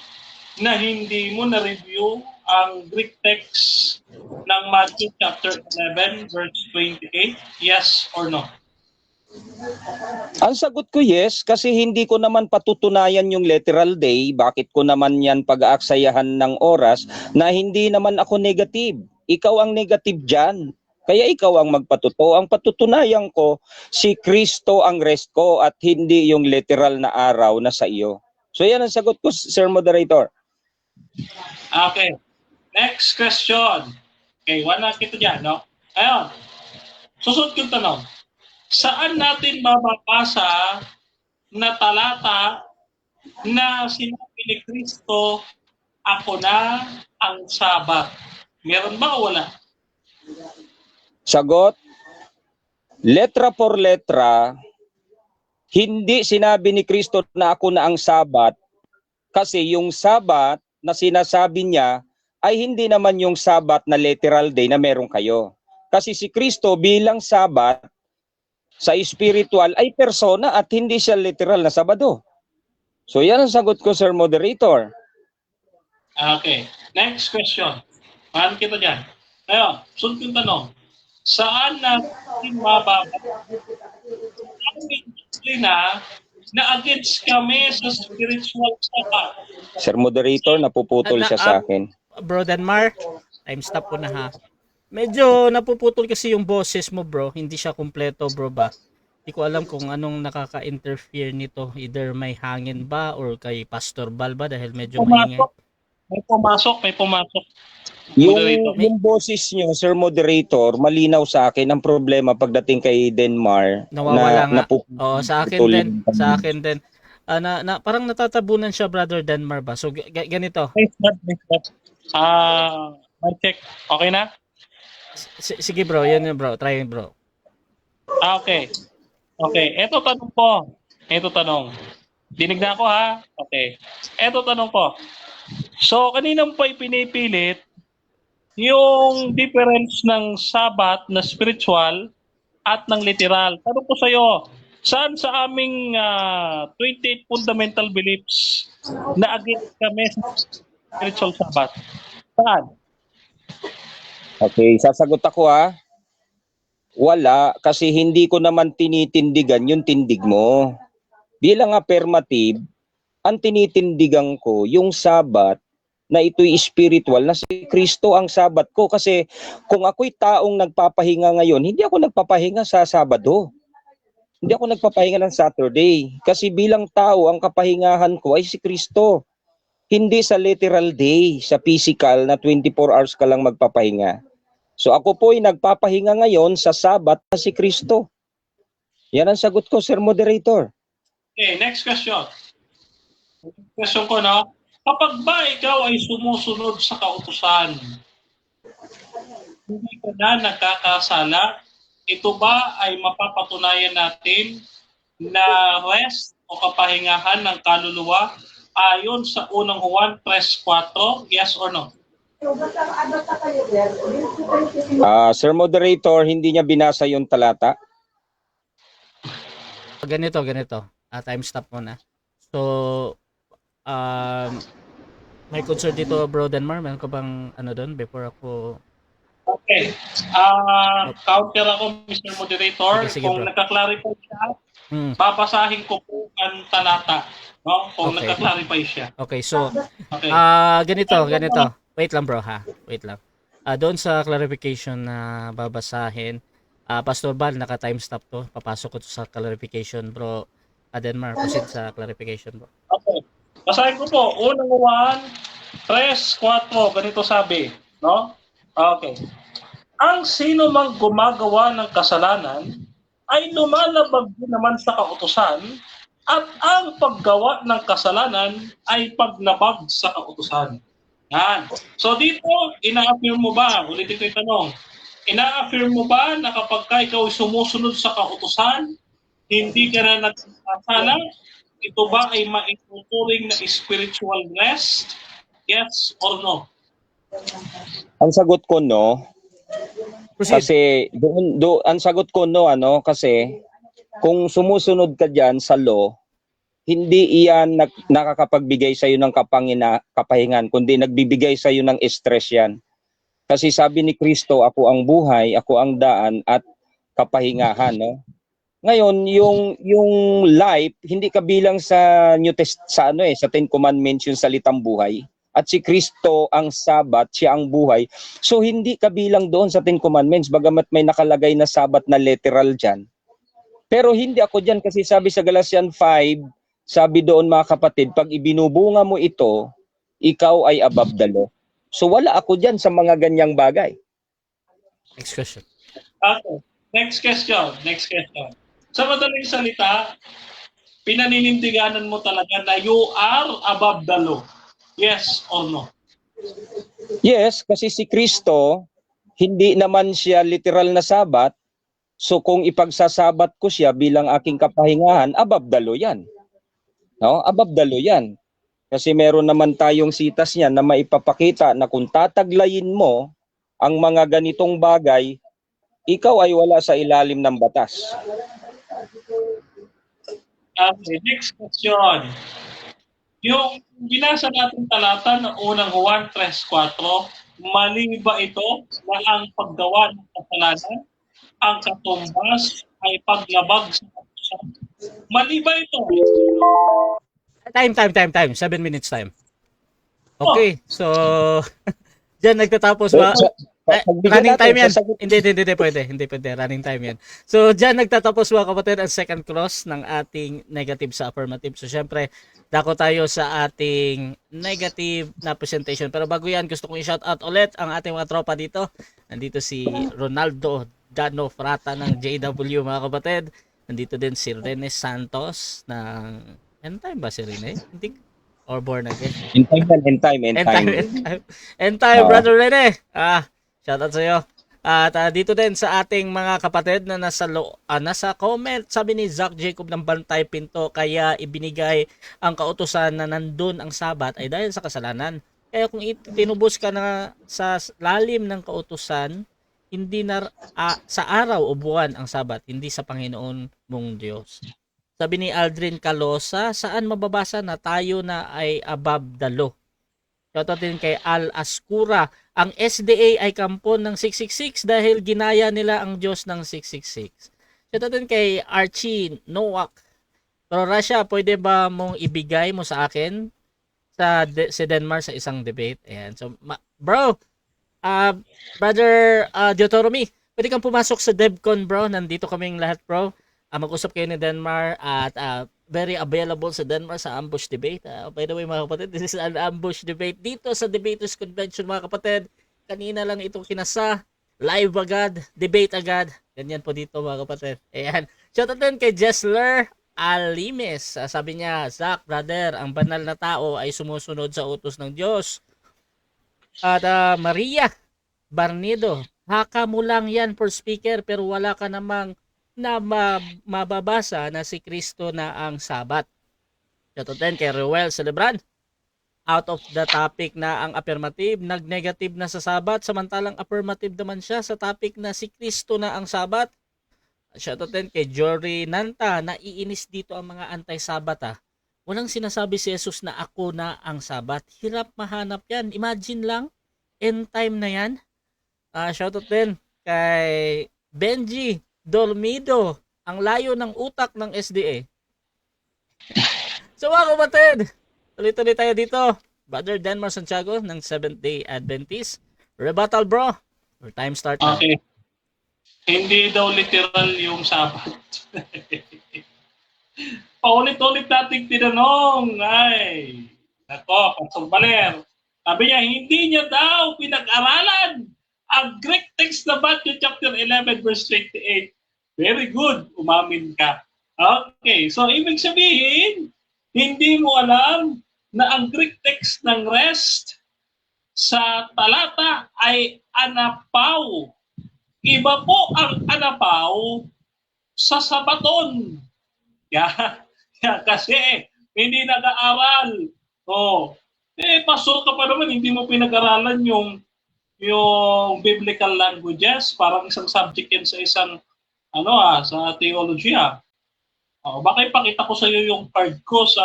na hindi mo na-review ang Greek text ng Matthew chapter 11 verse 28? Yes or no? Ang sagot ko yes, kasi hindi ko naman patutunayan yung literal day. Bakit ko naman yan pag-aaksayahan ng oras na hindi naman ako negative? Ikaw ang negative dyan. Kaya ikaw ang magpatuto. Ang patutunayan ko, si Kristo ang rest ko at hindi yung literal na araw na sa iyo. So yan ang sagot ko, Sir Moderator. Okay. Next question. Okay, wala kita dyan, no? Ayun. Susunod yung tanong. Saan natin mababasa na talata na sinabi ni Kristo, ako na ang Sabat? Meron ba o wala? Sagot, letra por letra, hindi sinabi ni Kristo na ako na ang Sabat kasi yung Sabat na sinasabi niya ay hindi naman yung Sabat na literal day na meron kayo. Kasi si Kristo bilang Sabat sa spiritual ay persona at hindi siya literal na Sabado. So yan ang sagot ko, Sir Moderator. Okay. Next question. Paano kita dyan? Ngayon, sunod yung tanong. Saan natin mababasa na against kami sa spiritual Sabat? Sir Moderator, napuputol siya sa akin. Bro Denmar, time stop ko na ha. Medyo napuputol kasi yung boses mo, bro. Hindi siya kumpleto, bro ba? Hindi ko alam kung anong nakaka-interfere nito. Either may hangin ba or kay Pastor Bal ba dahil medyo maingay. May pumasok. Yung boses niyo, Sir Moderator, malinaw sa akin. Ang problema pagdating kay Denmar, Nawawala nga. napuputol Oo, sa akin din. Parang natatabunan siya, Brother Denmar ba? So, ganito. May check. Okay na? Sige bro, yan yun bro. Try yun bro. Okay. Ito tanong po. Dinig na ako ha? Okay. Ito tanong ko. So, kaninang pa ipinipilit yung difference ng Sabat na spiritual at ng literal. Tanong ko sa'yo, saan sa aming 28 fundamental beliefs na against kami sa spiritual Sabat? Saan? Okay, sasagot ako ha. Wala, kasi hindi ko naman tinitindigan yung tindig mo. Bilang affirmative, ang tinitindigan ko yung Sabat na ito'y spiritual na si Kristo ang Sabat ko. Kasi kung ako'y taong nagpapahinga ngayon, hindi ako nagpapahinga sa Sabado. Hindi ako nagpapahinga ng Saturday. Kasi bilang tao, ang kapahingahan ko ay si Kristo. Hindi sa literal day, sa physical na 24 hours ka lang magpapahinga. So ako po ay nagpapahinga ngayon sa Sabat na si Kristo. Yan ang sagot ko, Sir Moderator. Okay, next question. Question ko, no? Kapag ba ikaw ay sumusunod sa kautusan, hindi ka na nagkakasala, ito ba ay mapapatunayan natin na rest o kapahingahan ng kaluluwa ayon sa unang Juan 3:4? Yes or no? Sir Moderator, hindi niya binasa yung talata. Ganito. Time stop muna. So, may concern dito, Bro Denmar. Meron ka bang ano doon before ako? Okay. Counter ako, Mr. Moderator. Sige, kung bro. nagka-clarify siya, babasahin ko po ang talata. No? Kung Okay. nagka-clarify siya. Okay, so, Okay. ganito. Wait lang bro ha. Wait lang. Doon sa clarification na babasahin, Pastor Bal, naka-time stop to. Papasok ko to sa clarification, bro. Denmar, proceed sa clarification, bro. Okay. Basahin ko po. Unang Juan 3:4. Ganito sabi. No? Okay. Ang sino mang gumagawa ng kasalanan ay lumalabag din naman sa kautusan at ang paggawa ng kasalanan ay paglabag sa kautusan. Yan. So dito, ina-affirm mo ba? Ulitin ko yung tanong. Ina-affirm mo ba na kapag ka ikaw ay sumusunod sa kautusan, hindi ka na nagsasala? Ito ba ay maituturing na spiritual rest? Yes or no? Ang sagot ko no. Proceed. Kasi ang sagot ko no, kasi kung sumusunod ka diyan sa law, hindi iyan nakakapagbigay sa iyo ng kapahingan, kundi nagbibigay sa iyo ng stress yan. Kasi sabi ni Kristo, ako ang buhay, ako ang daan at kapahingahan, no? Ngayon, yung life hindi kabilang sa New Test sa sa Ten Commandments yung salitang buhay. At si Kristo ang Sabat, siya ang buhay. So hindi kabilang doon sa Ten Commandments bagamat may nakalagay na Sabat na literal diyan. Pero hindi ako diyan kasi sabi sa Galatians 5, sabi doon mga kapatid, pag ibinubunga mo ito, ikaw ay above the law. So wala ako diyan sa mga ganyang bagay. Next question. Okay. Next question. Sa madaling salita, pinaninindiganan mo talaga na you are above the law. Yes or no? Yes, kasi si Kristo, hindi naman siya literal na Sabat. So kung ipagsasabat ko siya bilang aking kapahingahan, above the law yan. No? Above the law yan. Kasi meron naman tayong sitas niyan na maipapakita na kung tataglayin mo ang mga ganitong bagay, ikaw ay wala sa ilalim ng batas. Okay, next question. Yung binasa natin talata ng unang Juan 3:4, mali ba ito na ang paggawa ng kasalanan, ang katumbas ay paglabag sa kautusan? Mali ba ito? Time. 7 minutes time. Okay, so diyan nagtatapos ba? Running time yan. Hindi pwede. Running time yan. So, dyan nagtatapos mga kapatid ang second clause ng ating negative sa affirmative. So, syempre, dako tayo sa ating negative na presentation. Pero bago yan, gusto kong i-shout out ulit ang ating mga tropa dito. Nandito si Ronaldo Dano Frata ng JW mga kapatid. Nandito din si Rene Santos ng... End time ba si Rene? Hindi. Or born again? End time, brother Rene. Shout out sa iyo. At dito din sa ating mga kapatid na nasa comment, sabi ni Zach Jacob ng Bantay Pinto, kaya ibinigay ang kautusan na nandun ang Sabat ay dahil sa kasalanan. Kaya kung tinubos ka na sa lalim ng kautusan, hindi na sa araw o buwan ang Sabat, hindi sa Panginoon mong Diyos. Sabi ni Aldrin Calosa, saan mababasa na tayo na ay above the law? Shoutout din kay Al Ascura. Ang SDA ay kampon ng 666 dahil ginaya nila ang Diyos ng 666. Shoutout din kay Archie Nowak. Pero Rasha, pwede ba mong ibigay mo sa akin si Denmark sa isang debate? Ayan. So, bro, brother Deuteronomy, pwede kang pumasok sa DevCon, bro. Nandito kaming lahat, bro. Mag-usap kayo ni Denmark at very available sa Denmark sa ambush debate. By the way mga kapatid, this is an ambush debate dito sa Debaters Convention mga kapatid. Kanina lang itong kinasa, live agad, debate agad. Ganyan po dito mga kapatid. Ayan. Shoutout din kay Jessler Alimes. Sabi niya, Zach, brother, ang banal na tao ay sumusunod sa utos ng Diyos. At Maria Barnido, haka mo lang yan for speaker pero wala ka namang na mababasa na si Kristo na ang Sabat. Shoutout din kay Ruel Celebran. Out of the topic na ang affirmative, nag-negative na sa Sabat, samantalang affirmative naman siya sa topic na si Kristo na ang Sabat. Shoutout din kay Jory Nanta, naiinis dito ang mga anti-Sabat. Walang sinasabi si Jesus na ako na ang Sabat. Hirap mahanap yan. Imagine lang, end time na yan. Shoutout din kay Benji Dolmido, ang layo ng utak ng SDA. So mga kapatid, tuloy-tuloy tayo dito. Brother Denmark Santiago ng Seventh-day Adventist. Rebuttal bro. Your time start now. Okay. Hindi daw literal yung Sabat. Paulit-ulit nating tinanong. Ay, nako, Pastor Baler. Sabi niya, hindi niya daw pinag-aralan ang Greek text na Matthew chapter 11 verse 28. Very good, umamin ka. Okay, so ibig sabihin, hindi mo alam na ang Greek text ng rest sa talata ay anapaw. Iba po ang anapaw sa sabaton. Kasi hindi nag-aaral. Pastor ka pa naman, hindi mo pinag-aralan yung biblical languages, parang isang subject yan sa isang sa theology. Baka ipakita ko sa iyo yung card ko sa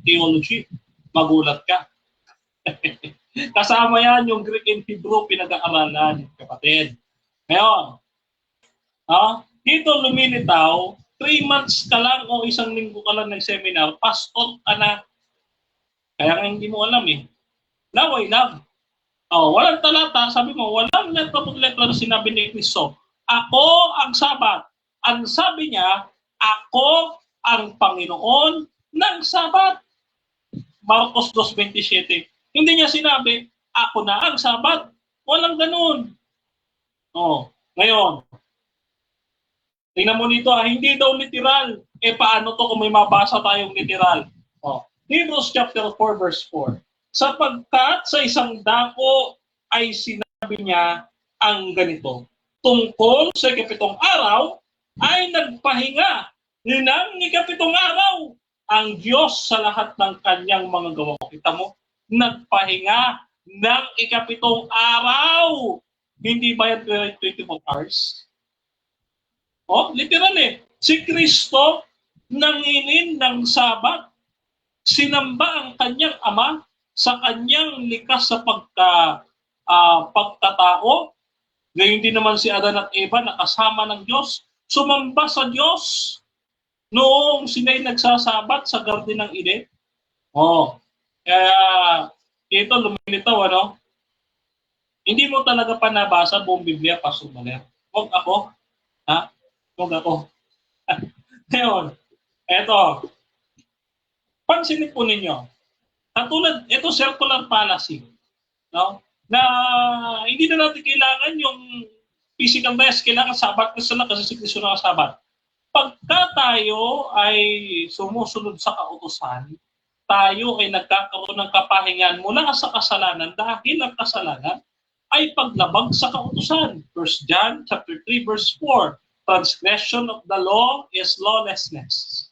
theology. Magulat ka. Kasama yan yung Greek and Hebrew pinag-aaralan, kapatid. Ngayon, dito lumilitaw, 3 months ka lang o 1 linggo ka lang nag-seminar, pastor ka na. Kaya nga hindi mo alam eh. Now I love. Walang talata, sabi mo, walang letra na sinabi ni Kristo. Ako ang Sabat. Ang sabi niya, ako ang Panginoon ng Sabat. Marcos 2:27. Hindi niya sinabi, ako na ang Sabat. Walang ganun. Ngayon, tingnan mo nito, hindi daw literal. Paano to kung may mabasa tayong literal? Hebrews chapter 4 verse 4. Sapagkat sa isang dako ay sinabi niya ang ganito. Tungkol sa ikapitong araw ay nagpahinga ng ikapitong araw ang Diyos sa lahat ng kanyang mga gawa. Kita mo? Nagpahinga ng ikapitong araw. Hindi ba yan 24 hours? Literal eh. Si Kristo nanginin ng Sabat. Sinamba ang kanyang ama sa kanyang likas sa pagkatao. Ngayon din naman si Adan at Eva nakasama ng Diyos. Sumamba sa Diyos noong sila'y nagsasabat sa Garden ng Eden. Kaya ito lumilitaw, Hindi mo talaga pa nabasa buong Biblia, Pastor Baler. Huwag ako. Huwag ako. Ngayon, eto. Pansinin po ninyo. Katulad, ito circular fallacy. Na hindi na natin kailangan yung physical test, kailangan sabat kasi si Kristo na sabat. Pagka tayo ay sumusunod sa kautusan, tayo ay nagkakaroon ng kapahingan mula sa kasalanan dahil ang kasalanan ay paglabag sa kautusan. 1 John chapter 3 verse 4. Transgression of the law is lawlessness.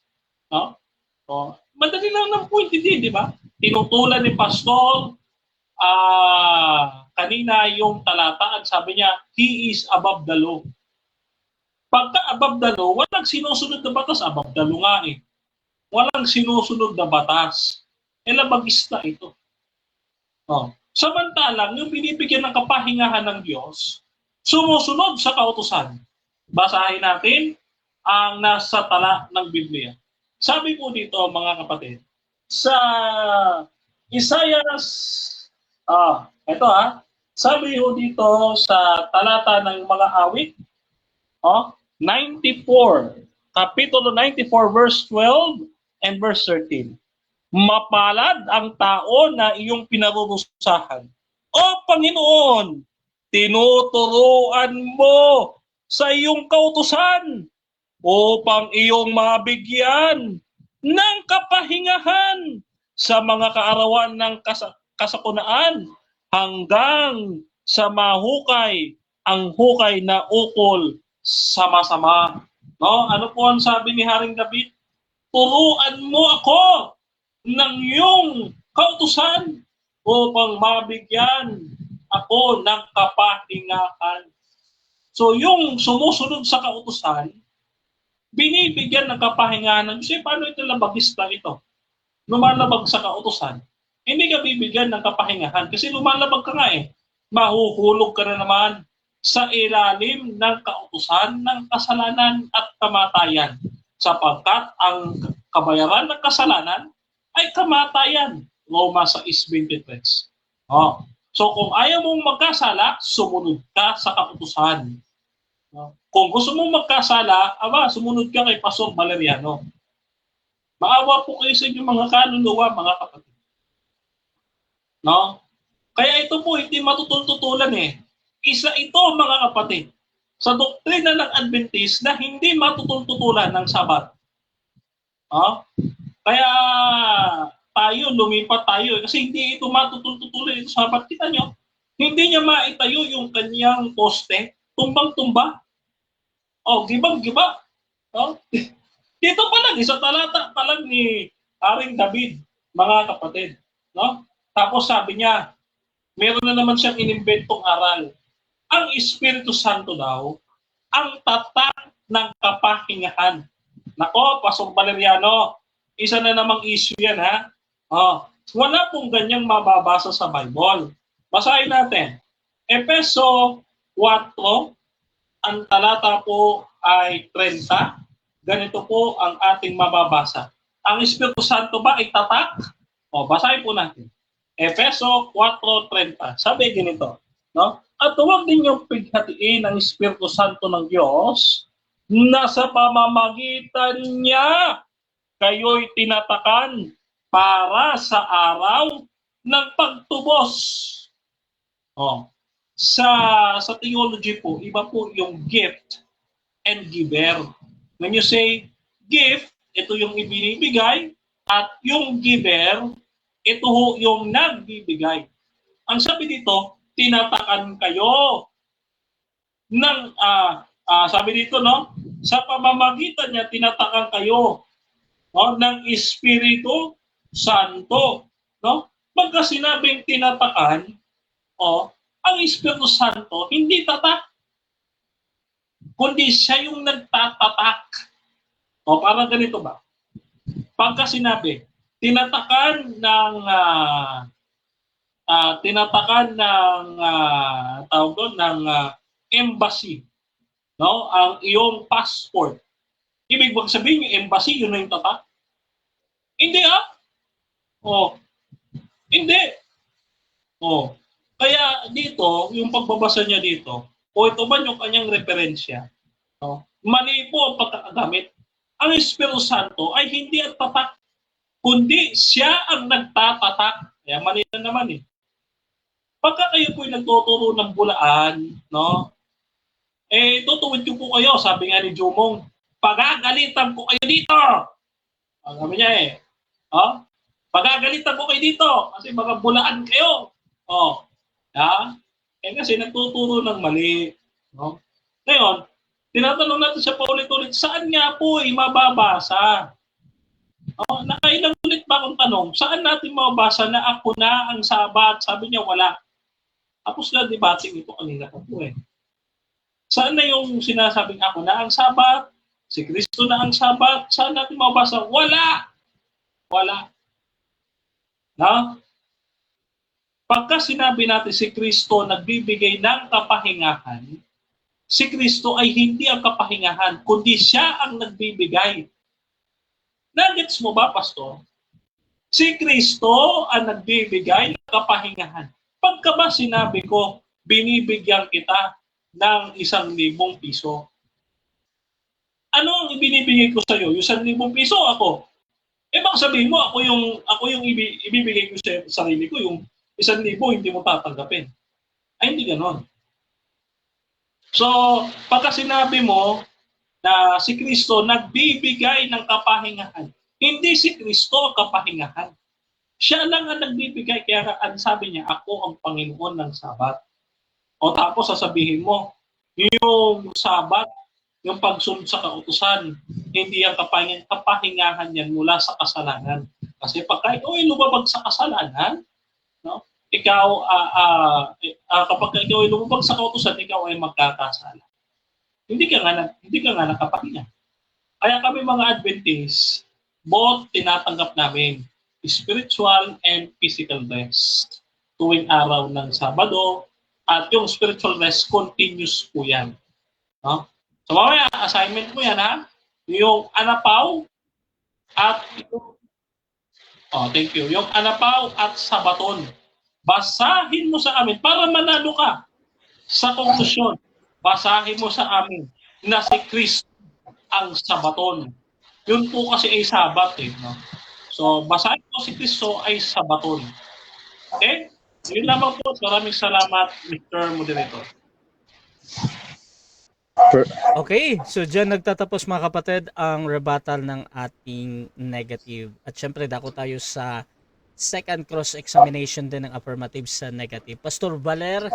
Madali lang ng point di ba? Tinutulan ni Pastor kanina yung talata at sabi niya, he is above the law. Pagka above the law, walang sinusunod na batas. Above the law nga eh. Walang sinusunod na batas. Labagista ito. Samantalang, yung binibigyan ng kapahingahan ng Diyos, sumusunod sa kautusan. Basahin natin ang nasa tala ng Biblia. Sabi po dito, mga kapatid, sa Isaiah, sabi po dito sa talata ng mga awit, 94, Kapitulo 94, verse 12 and verse 13. Mapalad ang tao na iyong pinarurusahan. O Panginoon, tinuturuan mo sa iyong kautusan upang iyong mabigyan ng kapahingahan sa mga kaarawan ng kasakunaan hanggang sa mahukay ang hukay na ukol sama-sama. Ano po ang sabi ni Haring David? Turuan mo ako ng iyong kautusan upang mabigyan ako ng kapahingahan. So yung sumusunod sa kautusan, binibigyan ng kapahingahan. Kasi paano ito labagista ito? Lumalabag sa kautusan. Hindi ka bibigyan ng kapahingahan kasi lumalabag ka nga eh. Mahuhulog ka na naman sa ilalim ng kautusan ng kasalanan at kamatayan. Sapagkat ang kabayaran ng kasalanan ay kamatayan. Roma 6:23. So kung ayaw mong magkasala, sumunod ka sa kautusan. Kung gusto mong magkasala, sumunod ka kay Pastor Valeriano. Maawa po kayo sa inyong mga kaluluwa, mga kapatid. Kaya ito po, hindi matutultutulan eh. Isa ito, mga kapatid, sa doktrina ng Adventist na hindi matutultutulan ng Sabat. Kaya tayo, lumipat tayo. Kasi hindi ito matutultutulan ito sa Sabat. Kita nyo, hindi niya maitayo yung kanyang poste, tumbang-tumba. Gibang-giba. Dito pa lang, isa talata pa lang ni Haring David, mga kapatid. Tapos sabi niya, meron na naman siyang inimbentong aral. Ang Espiritu Santo daw, ang tatak ng kapahingahan. Nako, Pastor Valeriano, isa na namang issue yan, ha? Oh, wala pong ganyang mababasa sa Bible. Basahin natin. Efeso 4, ang talata po ay 30. Ganito po ang ating mababasa. Ang Espiritu Santo ba ay tatak? O, basahin po natin. Efeso 4:30. Sabi ganito, no? At huwag ninyong pighatiin ang Espiritu Santo ng Diyos na sa pamamagitan niya kayo'y tinatakan para sa araw ng pagtubos. Oh. Sa theology po, iba po yung gift and giver. When you say gift, ito yung ibinibigay, at yung giver, ito yung nagbibigay. Ang sabi dito, tinatakan kayo ng sabi dito, no, sa pamamagitan niya tinatakan kayo, no, ng Espiritu Santo, no? Pagka sinabing tinatakan, ang Espiritu Santo hindi tatak, kundi siya yung nagtatatak. Parang ganito ba? Pagka sinabi tinatakan ng tawag doon ng embassy, no, ang iyong passport. Ibig bang sabihin yung embassy yun na yung tatak? Hindi hindi. Kaya dito, yung pagbabasa niya dito, ito ba yung kanyang referensya? No? Mali po ang pagkakagamit. Ang Espiritu Santo ay hindi ang tatak, kundi siya ang nagtatatak. Kaya mali na naman eh. Pagka kayo po'y nagtuturo ng bulaan, no? Tutuwid ko po kayo, sabi nga ni Jumong, pagagalitan ko kayo dito. Sabi niya pagagalitan ko kayo dito kasi mga bulaan kayo. Kasi nagtuturo ng mali. No? Ngayon, tinatanong natin siya paulit-ulit, saan nga po mababasa? Nakailang ulit ba akong tanong, saan natin mababasa na ako na ang Sabat? Sabi niya, wala. Tapos na debating ito kanina pa po eh. Saan na yung sinasabing ako na ang Sabat? Si Kristo na ang Sabat? Saan natin mababasa? Wala! Wala. No? Pagka sinabi natin si Kristo nagbibigay ng kapahingahan, si Kristo ay hindi ang kapahingahan, kundi siya ang nagbibigay. Nagets mo ba, Pastor? Si Kristo ang nagbibigay ng kapahingahan. Pagka ba sinabi ko, binibigyan kita ng 1,000 piso? Ano ang ibinibigay ko sa iyo? Yung 1,000 piso ako. Baka sabihin mo, ako yung ibibigay ko sa sarili ko, yung 1,000 hindi mo tatanggapin. Ay, hindi ganon. So, pagka sinabi mo na si Kristo nagbibigay ng kapahingahan, hindi si Kristo ang kapahingahan. Siya lang ang nagbibigay, kaya ang sabi niya, ako ang Panginoon ng Sabat. Tapos sasabihin mo, yung Sabat, yung pagsunod sa kautusan, hindi ang kapahingahan yan mula sa kasalanan. Kasi pagka ikaw ay lumabag sa kasalanan, no? Ikaw, kapag ikaw ay lumabag sa kautusan, ikaw ay magkakasala. Hindi ka nga nakapahinga. Kaya kami mga Adventist, both tinatanggap namin spiritual and physical rest tuwing araw ng Sabado, at yung spiritual rest continuous po yan. No? So mamaya, assignment mo yan ha, yung anapaw at thank you, yung anapaw at sabaton. Basahin mo sa amin para manalo ka sa konklusyon. Basahin mo sa amin na si Kristo ang sabaton. Yun po kasi ay sabat eh. No? So, basahin mo si Kristo ay sabaton. Okay? Yun lamang po. Maraming salamat, Mr. Moderator. Okay, so dyan nagtatapos mga kapatid ang rebuttal ng ating negative. At syempre, dako tayo sa second cross-examination din ng affirmative sa negative. Pastor Valer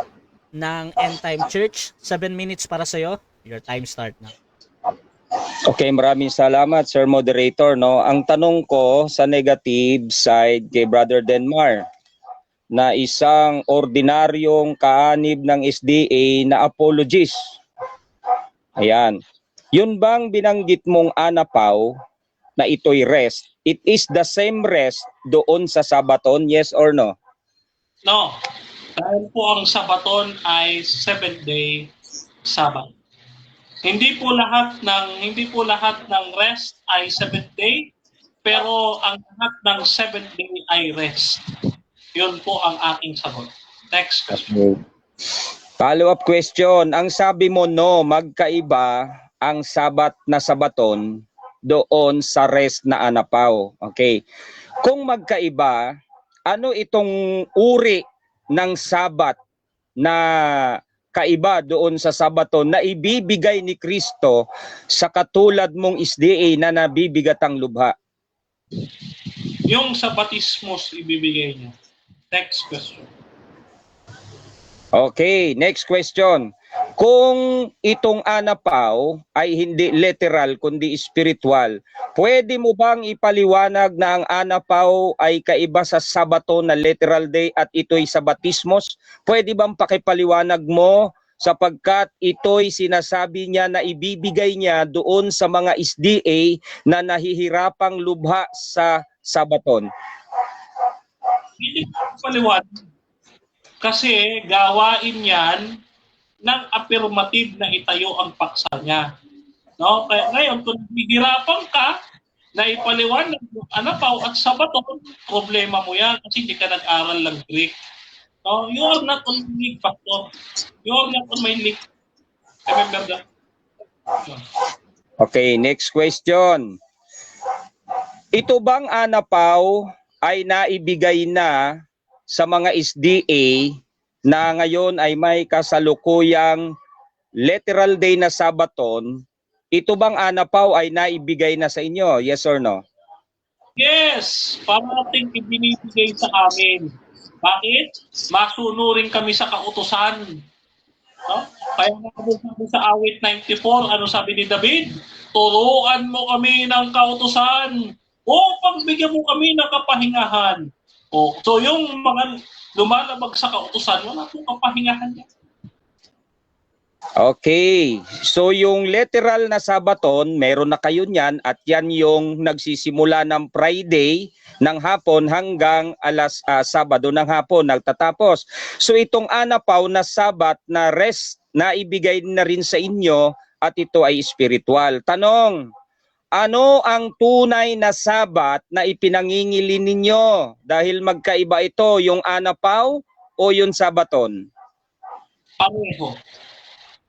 ng End Time Church, 7 minutes para sa'yo. Your time start na. Okay, maraming salamat, Sir Moderator. No? Ang tanong ko sa negative side kay Brother Denmar, na isang ordinaryong kaanib ng SDA na apologist. Ayan. Yun bang binanggit mong anapaw na ito'y rest, it is the same rest doon sa Sabaton, yes or no? No. Dahil po ang Sabaton ay 7-day Sabbath. Hindi po lahat ng rest ay 7th day, pero ang lahat ng 7th day ay rest. Yun po ang aking sagot. Next question. Follow-up question. Ang sabi mo, no, magkaiba ang Sabat na Sabaton doon sa rest na anapaw. Okay. Kung magkaiba, ano itong uri ng Sabat na kaiba doon sa Sabaton na ibibigay ni Kristo sa katulad mong SDA na nabibigatang lubha? Yung sa batismos ibibigay niya. Next question. Okay, next question. Kung itong anapaw ay hindi literal kundi spiritual, pwede mo bang ipaliwanag na ang anapaw ay kaiba sa Sabato na literal day at ito'y sa batismos? Pwede bang pakipaliwanag mo sapagkat ito'y sinasabi niya na ibibigay niya doon sa mga SDA na nahihirapang lubha sa Sabaton? Hindi ko paliwanag. Kasi gawain yan ng affirmative na itayo ang paksa niya. No? Kaya ngayon, kung nahihirapan ka na ipaliwanag yung anapaw at Sabaton, problema mo yan kasi hindi ka nag-aral ng Greek. No? You are not on my league, Pastor. You are not on my league. Remember that? Okay, next question. Ito bang anapaw ay naibigay na sa mga SDA na ngayon ay may kasalukuyang literal day na Sabaton? Ito bang anapaw ay naibigay na sa inyo? Yes or no? Yes, parating ibinibigay sa amin. Bakit? Masunurin kami sa kautusan. No? Kaya sabi sa awit 94, ano sabi ni David? Turuan mo kami ng kautusan o pagbigyan mo kami ng kapahingahan. O, so yung mga lumalabag sa kautusan, wala pong kapahingahan yan. Okay. So yung literal na Sabaton, meron na kayo niyan at yan yung nagsisimula ng Friday ng hapon hanggang Sabado ng hapon nagtatapos. So itong anapaw na Sabat na rest na ibigay na rin sa inyo at ito ay spiritual. Tanong, ano ang tunay na Sabat na ipinangingili ninyo? Dahil magkaiba ito, yung anapaw o yung Sabaton? Pareho.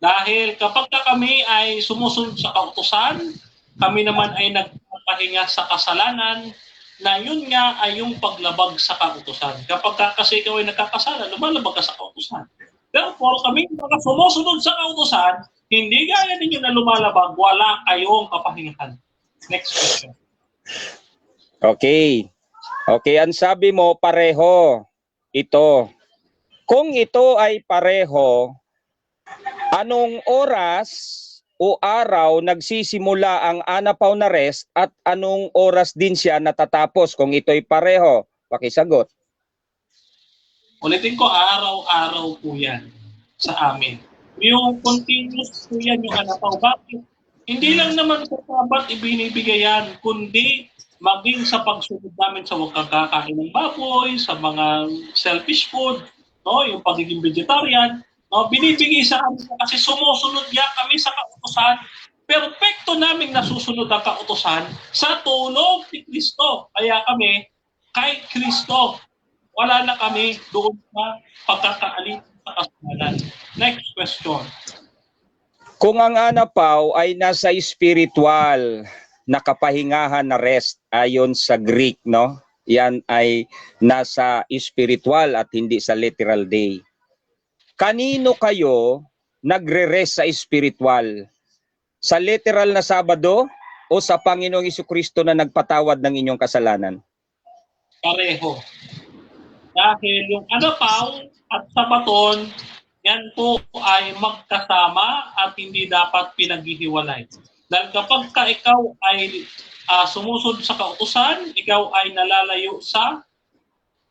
Dahil kapag kami ay sumusunod sa kautusan, kami naman ay nagpapahinga sa kasalanan, na yun nga ay yung paglabag sa kautusan. Kapag kasi ikaw ay nagkakasala, lumalabag ka sa kautusan. Therefore, kami mga sumusunod sa kautusan, hindi gaya ninyo na lumalabag, wala kayong kapahingahan. Next question. Okay. Okay, ang sabi mo pareho. Ito. Kung ito ay pareho, anong oras o araw nagsisimula ang anapaw na rest at anong oras din siya natatapos kung ito'y pareho? Pakisagot. Ulitin ko, araw-araw po yan sa amin. Yung continuous po yan, yung anapaw. Bakit? Hindi lang naman sa Sabat ibinibigay yan, kundi maging sa pagsunod namin sa huwag kakain ng baboy, sa mga selfish food, no, yung pagiging vegetarian, no, binibigay sa amin kasi sumusunod niya kami sa kautusan. Perpekto naming nasusunod ang kautusan sa tulong ni Kristo. Kaya kami, kay Kristo, wala na kami doon sa pagkakaalit sa kasalanan. Next question. Kung ang anapaw ay nasa spiritual na kapahingahan na rest ayon sa Greek, no? Yan ay nasa spiritual at hindi sa literal day. Kanino kayo nagre-rest sa spiritual? Sa literal na Sabado o sa Panginoong Jesucristo na nagpatawad ng inyong kasalanan? Pareho. Dahil yung anapaw at Sabaton, yan po ay magkasama at hindi dapat pinaghihiwalay. Dahil kapag ikaw ay sumusunod sa kautusan, ikaw ay nalalayo sa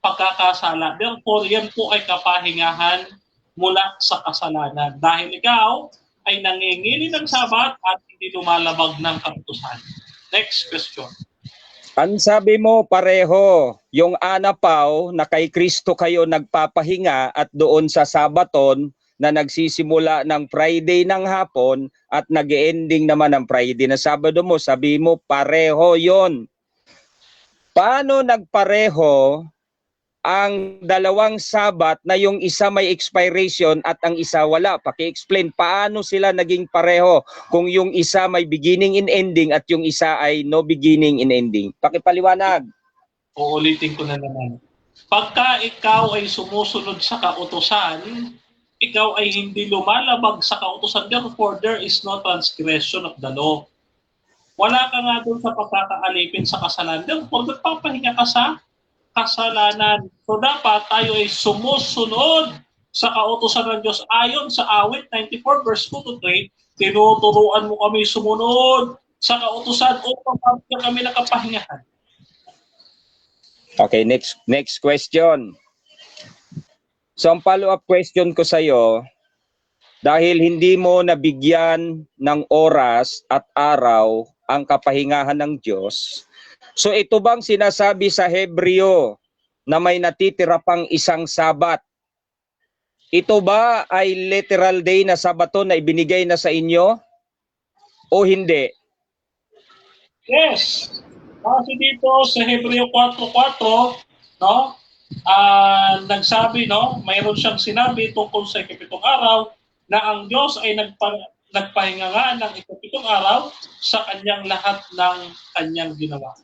pagkakasala. Therefore, yan po ay kapahingahan mula sa kasalanan. Dahil ikaw ay nangingili ng Sabat at hindi lumalabag ng kautusan. Next question. Ang sabi mo pareho, yung anapaw na kay Kristo kayo nagpapahinga at doon sa Sabaton na nagsisimula ng Friday ng hapon at nag-ending naman ng Friday na Sabado mo, sabi mo pareho yon. Paano nagpareho ang dalawang Sabat na yung isa may expiration at ang isa wala? Paki-explain paano sila naging pareho kung yung isa may beginning and ending at yung isa ay no beginning and ending. Pakipaliwanag. Uulitin ko na naman. Pagka ikaw ay sumusunod sa kautusan, ikaw ay hindi lumalabag sa kautusan. Therefore, there is no transgression of the law. Wala ka nga doon sa pagkakaalipin sa kasalanan. Therefore, nagpapahinga ka sa kasalanan. So dapat tayo ay sumusunod sa kautusan ng Diyos. Ayon sa awit 94 verse 2 to 3, tinuturuan mo kami sumunod sa kautusan upang kami nakapahingahan. Okay, next question. So ang follow-up question ko sa iyo, dahil hindi mo nabigyan ng oras at araw ang kapahingahan ng Diyos, so ito bang sinasabi sa Hebreo na may natitira pang isang Sabat? Ito ba ay literal day na Sabaton na ibinigay na sa inyo o hindi? Yes. Kasi dito sa Hebreo 4:4, no? Nagsabi, no, mayroon siyang sinabi tungkol sa ikapitong araw na ang Diyos ay nagpahinga nga ng ikapitong araw sa kanyang lahat ng kanyang ginawa.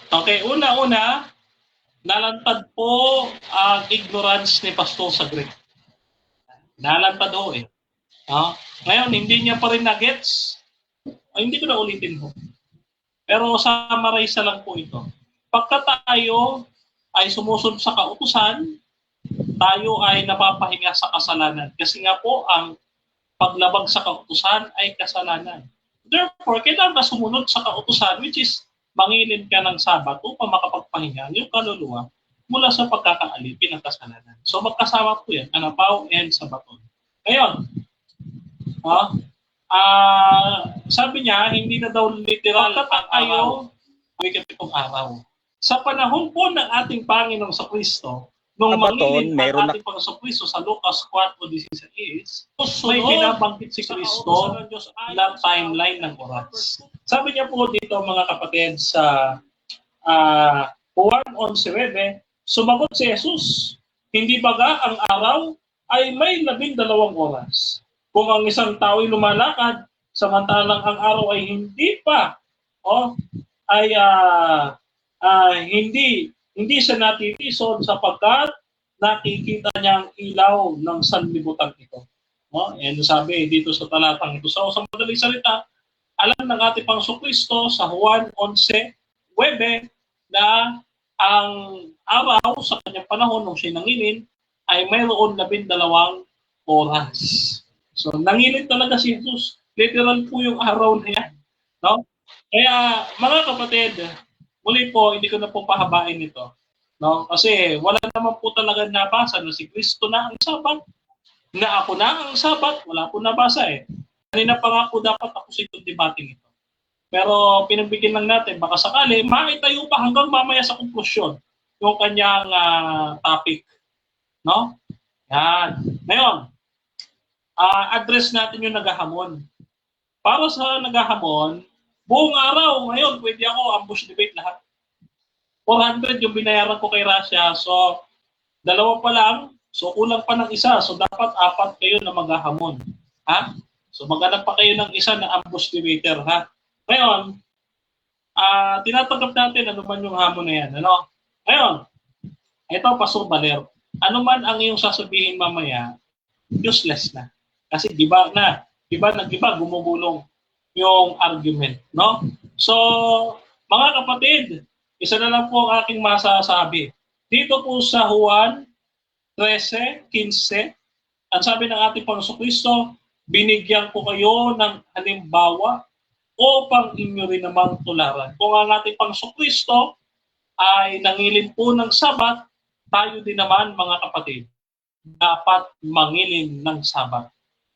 Okay, una-una, nalantad po ang ignorance ni Pastor sa Greek. Nalantad ho eh. Ngayon, hindi niya pa rin na-gets. Hindi ko na ulitin ho. Pero summarize na lang po ito. Pagka tayo ay sumusunod sa kautusan, tayo ay napapahinga sa kasalanan. Kasi nga po, ang paglabag sa kautusan ay kasalanan. Therefore, kailangan ka sumunod sa kautusan, which is mangilin ka ng Sabat upang makapagpahinga yung kaluluwa mula sa pagkakaalipin ng kasalanan. So magkasama po yan, anapaw and Sabaton. Ngayon, sabi niya, hindi na daw literal ang araw, ikapitong araw. Sa panahon po ng ating Panginoong sa Kristo, nung mangilin ang ating Panginoong sa Kristo sa Lucas 4:16, may binabanggit si Kristo na timeline ng oras. Sabi niya po dito mga kapatid sa Juan 11:9, sumagot si Jesus, hindi baga ang araw ay may 12 oras. Kung ang isang tao ay lumalakad, samantalang ang araw ay hindi pa, hindi siya natitison sapagkat nakikita niya ang ilaw ng sanlibutan ito. And sabi dito sa talatang ito, sa madaling salita, alam ng ating Panginoong Kristo sa Juan 11:9 na ang araw sa kanyang panahon nung siya nangilin ay mayroon 12 oras. So nangilin talaga si Jesus. Literal po yung araw na yan. No? Kaya mga kapatid, muli po, hindi ko na po pahabain ito. No? Kasi wala naman po talaga nabasa na si Kristo na ang Sabat. Na ako na ang Sabat, wala po nabasa eh. Kanina pa nga po dapat ako sa itong debating ito. Pero pinagbigyan lang natin, baka sakali, maitayo pa hanggang mamaya sa konklusyon yung kanyang topic. No? Yan. Ngayon, address natin yung naghahamon. Para sa naghahamon, buong araw ngayon, pwede ako ambush debate lahat. 400 yung binayaran ko kay Russia. So, 2 pa lang. So, kulang pa ng isa. So, dapat 4 kayo na maghahamon. Ha? So, maghanap pa kayo ng isa na ambush debater. Ha? Ngayon, tinatanggap natin ano man yung hamon na yan. Ano? Ngayon, ito, Pastor Baler. Ano man ang iyong sasabihin mamaya, useless na. Kasi diba gumugulong yung argument, no? So, mga kapatid, isa na lang po ang aking masasabi. Dito po sa Juan 13:15, ang sabi ng ating Panginoong Kristo, binigyan ko kayo ng halimbawa upang inyo rin namang tularan. Kung ang ating Panginoong Kristo ay nangilin po ng Sabat, tayo din naman mga kapatid, dapat mangilin ng Sabat.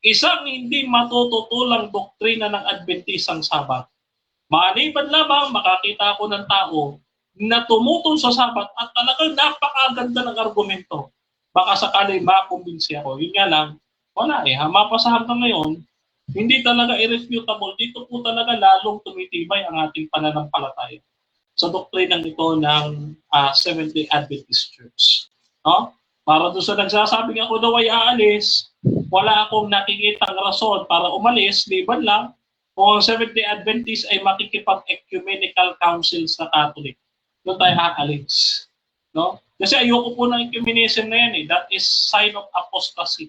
Isang hindi matututulang doktrina ng Adventisang Sabat. Maliban lamang makakita ako ng tao na tumutol sa Sabat at talagang napakaganda ng argumento. Baka sakali makumbinsi ako. Yun nga lang, wala eh. Mapasa hanggang ngayon, hindi talaga irrefutable. Dito po talaga lalong tumitibay ang ating pananampalataya sa doktrinang ito ng Seventh-day Adventist Church. No? Para doon sa nagsasabing ako daw ay aalis, wala akong nakikitang rason para umalis, liban lang kung ang Seventh-day Adventist ay makikipag-ecumenical council sa Catholic. Doon tayo aalis. No? Kasi ayoko po ng ecumenism na yan eh. That is sign of apostasy.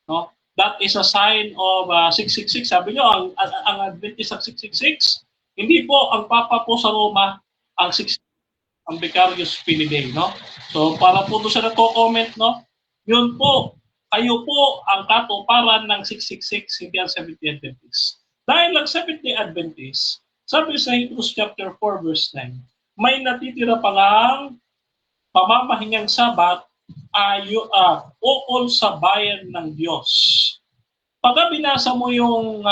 No? That is a sign of 666. Sabi nyo, ang Adventist ng 666, hindi po ang Papa po sa Roma ang Vicarius Filii, no? So, para po doon sa nagko-comment, no? Yun po, kayo po ang katuparan ng 666, hindi ang Seventh-day Adventist. Dahil lang Seventh-day Adventist, sabi sa Hebrews chapter 4, verse 9, may natitira pa ngang pamamahingang Sabat ukol sa bayan ng Diyos. Pagka binasa mo yung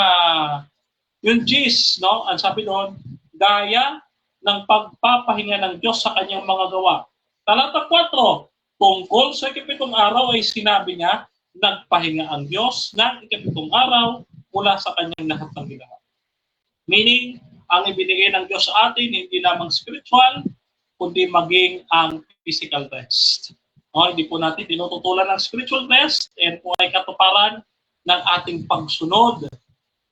G's, no? Ang sabi doon, gaya ng pagpapahinga ng Diyos sa kanyang mga gawa. Talata 4, tungkol sa ikapitong araw ay sinabi niya, nagpahinga ang Diyos ng ikapitong araw mula sa kanyang lahat ng ginawa. Meaning, ang ibinigay ng Diyos sa atin, hindi lamang spiritual, kundi maging ang physical rest. Hindi po natin tinututulan ng spiritual rest and po ay katuparan ng ating pagsunod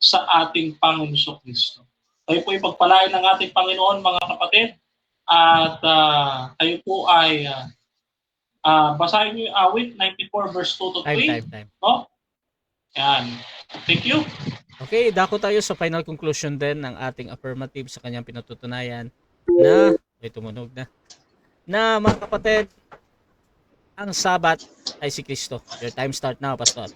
sa ating Panginoon Kristo. Kayo po ay pagpalain ng ating Panginoon, mga kapatid, at kayo po ay basahin niyo yung awit 94 verse 2 to 3. Time. No? Yan. Thank you. Okay, dako tayo sa final conclusion din ng ating affirmative sa kanyang pinatutunayan na, ay tumunog na mga kapatid, ang Sabat ay si Kristo. Your time start now, Pastor.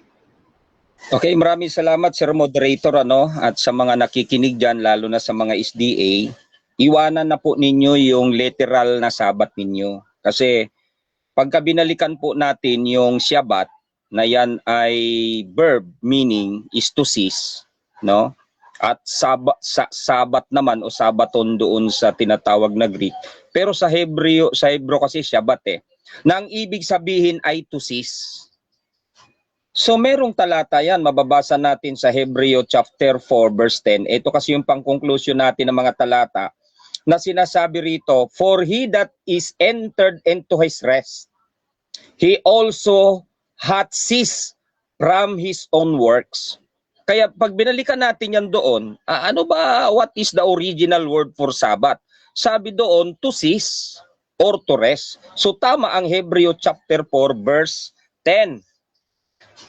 Okay, maraming salamat Sir Moderator at sa mga nakikinig diyan lalo na sa mga SDA, iwanan na po ninyo yung literal na Sabat ninyo kasi pagka binalikan po natin yung Shabbat na yan ay verb meaning is to cease, no? At Sabat naman o Sabaton doon sa tinatawag na Greek. Pero sa Hebrew kasi Shabbat na ang ibig sabihin ay to cease. So merong talata yan, mababasa natin sa Hebreo chapter 4 verse 10. Ito kasi yung pang-conclusion natin ng mga talata na sinasabi rito, for he that is entered into his rest, he also hath ceased from his own works. Kaya pag binalikan natin yan doon, what is the original word for Sabbath? Sabi doon, to cease or to rest. So tama ang Hebreo chapter 4 verse 10.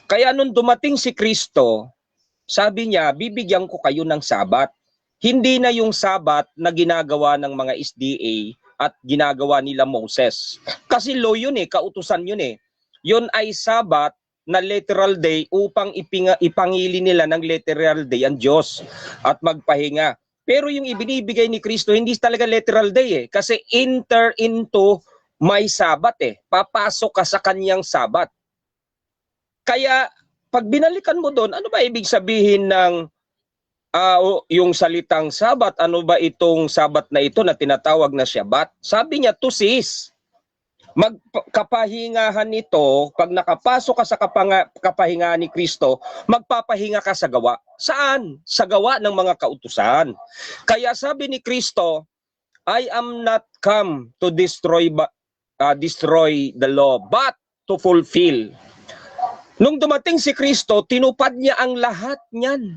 Kaya nung dumating si Kristo, sabi niya, bibigyan ko kayo ng Sabat. hindi na yung Sabat na ginagawa ng mga SDA at ginagawa nila Moses. Kasi law yun kautusan yun Yun ay Sabat na literal day upang ipangili nila ng literal day ang Diyos at magpahinga. Pero yung ibinibigay ni Kristo, hindi talaga literal day kasi enter into my Sabat Papasok ka sa kanyang Sabat. Kaya pag binalikan mo doon, ano ba ibig sabihin ng yung salitang Sabat? Ano ba itong Sabat na ito na tinatawag na Shabbat? Sabi niya, to cease. Magkapahingahan nito, pag nakapasok ka sa kapahingahan ni Kristo, magpapahinga ka sa gawa. Saan? Sa gawa ng mga kautusan. Kaya sabi ni Kristo, I am not come to destroy the law, but to fulfill. Nung dumating si Kristo, tinupad niya ang lahat niyan.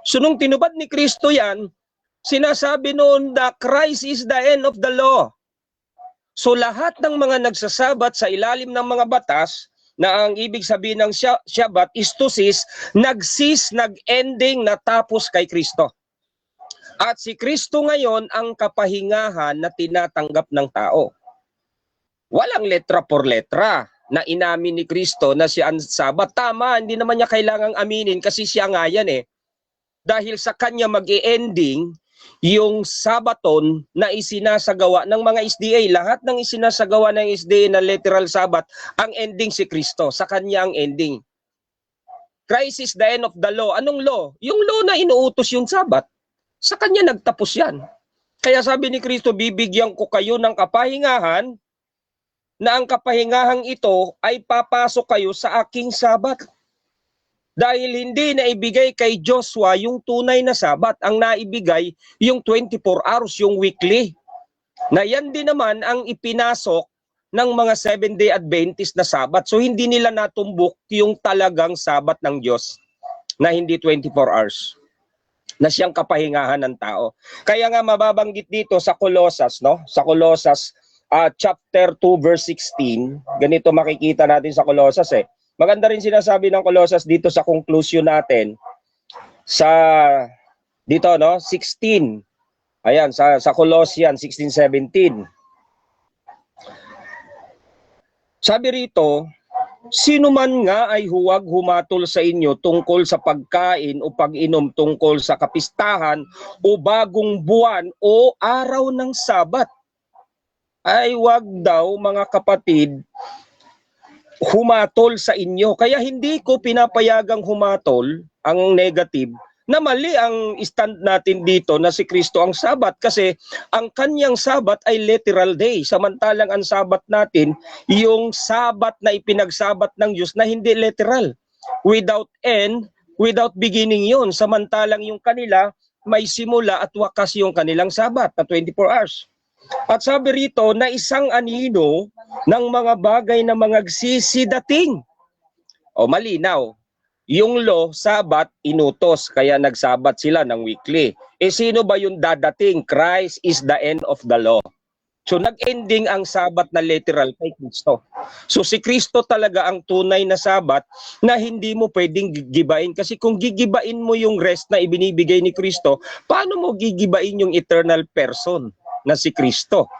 So nung tinupad ni Kristo yan, sinasabi noon na Christ is the end of the law. So lahat ng mga nagsasabat sa ilalim ng mga batas, na ang ibig sabihin ng Shabbat is to cease, nag-cease, nag-ending, natapos kay Kristo. At si Kristo ngayon ang kapahingahan na tinatanggap ng tao. Walang letra por letra na inamin ni Kristo na siya ang Sabat. Tama, hindi naman niya kailangang aminin kasi siya nga yan Dahil sa kanya mag-i-ending yung Sabaton na isinasagawa ng mga SDA. Lahat ng isinasagawa ng SDA na literal Sabat, ang ending si Kristo. Sa kanya ang ending. Christ is the end of the law. Anong law? Yung law na inuutos yung Sabat. Sa kanya nagtapos yan. Kaya sabi ni Kristo, bibigyan ko kayo ng kapahingahan na ang kapahingahang ito ay papasok kayo sa aking Sabat. Dahil hindi na ibigay kay Joshua yung tunay na Sabat. Ang naibigay yung 24 hours, yung weekly. Na yan din naman ang ipinasok ng mga 7-day Adventist na Sabat. So hindi nila natumbok yung talagang Sabat ng Diyos na hindi 24 hours. Na siyang kapahingahan ng tao. Kaya nga mababanggit dito sa Colossus, Sa Colossus chapter 2 verse 16, ganito makikita natin sa Colossus Maganda rin sinasabi ng Colossus dito sa conclusion natin sa dito 16. Ayan sa Colossians 16:17. Sabi rito, sino man nga ay huwag humatol sa inyo tungkol sa pagkain o pag-inom tungkol sa kapistahan o bagong buwan o araw ng Sabat. Ay wag daw mga kapatid humatol sa inyo. Kaya hindi ko pinapayagang humatol ang negative na mali ang stand natin dito na si Kristo ang Sabat kasi ang kanyang Sabat ay literal day. Samantalang ang Sabat natin, yung Sabat na ipinagsabat ng Diyos na hindi literal. Without end, without beginning yun. Samantalang yung kanila may simula at wakas yung kanilang Sabat na 24 hours. At sabi rito na isang anino ng mga bagay na mga sisidating. O malinaw, yung law, Sabat, inutos, kaya nagsabat sila ng weekly. Sino ba yung dadating? Christ is the end of the law. So nag-ending ang Sabat na literal kay Kristo. So si Kristo talaga ang tunay na Sabat na hindi mo pwedeng gigibain. Kasi kung gigibain mo yung rest na ibinibigay ni Kristo, paano mo gigibain yung eternal person na si Kristo?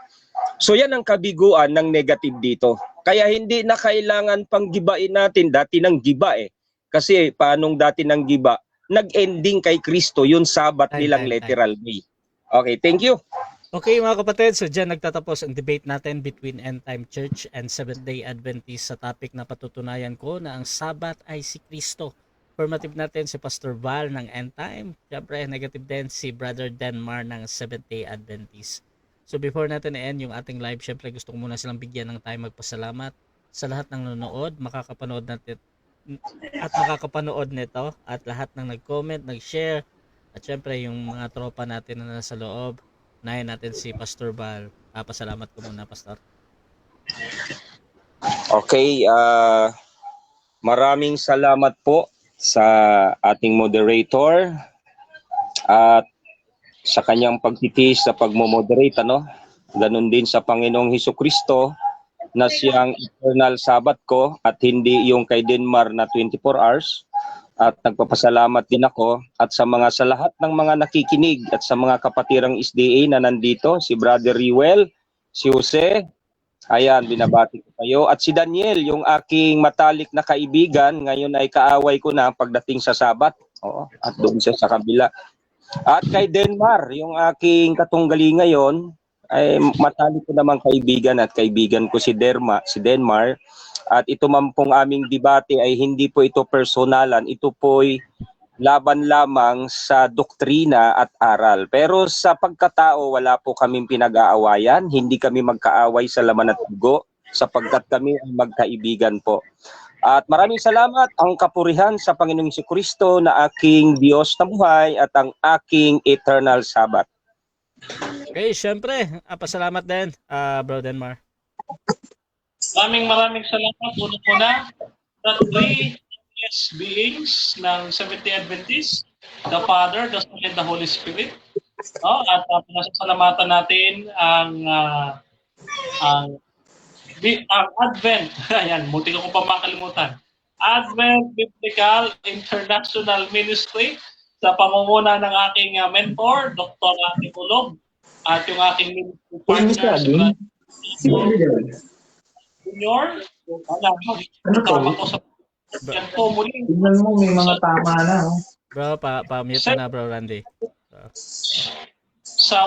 So yan ang kabiguan ng negative dito. Kaya hindi na kailangan pang gibain natin dati ng giba Kasi paanong dati ng giba, nag-ending kay Kristo yung Sabat nilang literal day. Okay, thank you. Okay mga kapatid, so dyan nagtatapos ang debate natin between End Time Church and Seventh-day Adventist sa topic na patutunayan ko na ang Sabat ay si Kristo. Affirmative natin si Pastor Val ng End Time. Siyempre negative din si Brother Denmar ng Seventh-day Adventist. So before natin i-end yung ating live, syempre gusto ko muna silang bigyan ng time magpasalamat sa lahat ng nanonood, makakapanood natin at makakapanood nito at lahat ng nag-comment, nag-share at syempre yung mga tropa natin na nasa loob. Unahin natin si Pastor Val. Pasalamat ko muna, Pastor. Okay, maraming salamat po sa ating moderator at sa kanyang pagtitiis sa pagmo-moderate, Ganun din sa Panginoong Hesukristo na siyang eternal Sabat ko at hindi yung kay Denmar na 24 hours. At nagpapasalamat din ako at sa lahat ng mga nakikinig at sa mga kapatirang SDA na nandito, si Brother Riwel, si Jose, ayan, binabati ko kayo. At si Daniel, yung aking matalik na kaibigan, ngayon ay kaaway ko na pagdating sa Sabat. Oo, at doon siya sa kabila. At kay Denmar, yung aking katunggali ngayon, ay matalik ko namang kaibigan at kaibigan ko si Denmar. At ito man pong aming debate ay hindi po ito personalan, ito po'y laban lamang sa doktrina at aral. Pero sa pagkatao, wala po kaming pinag-aawayan, hindi kami magkaaway sa laman at dugo, sapagkat kami ay magkaibigan po. At maraming salamat ang kapurihan sa Panginoong Jesucristo na aking Diyos na buhay at ang aking eternal Sabat. Okay, syempre, pasalamat din, Bro Denmar. Maraming salamat. Una sa three beings ng Seventh-day Adventist, the Father, the Son, and the Holy Spirit. At pinasasalamatan natin ang Advent. Ayan, munti ko pa makalimutan. Advent Biblical International Ministry sa pamumuno ng aking mentor, Dr. Ate Kulog, at yung aking ministry partner, Junior. Ano to? Yan po muli. Tignan mo, may mga tama na. Oh. Bro, pa-mute na Bro Randy. Sa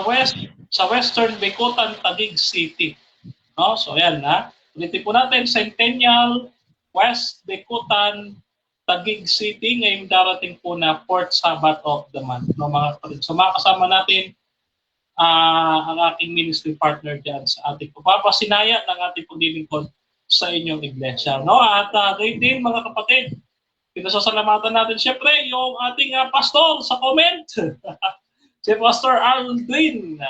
Western Bicutan, Taguig City. No? So ayan na. Ulitin po natin, Centennial, West Bicutan, Taguig City. Ngayong darating po na 4th Sabbath of the month. No, mga kapatid. So makasama natin ang aking ministry partner dyan sa ating papasinaya ng ating paglilingkod sa inyong iglesia. No? At gayon din mga kapatid, pinasasalamatan natin siyempre yung ating pastor sa comment. Si Pastor Aldrin.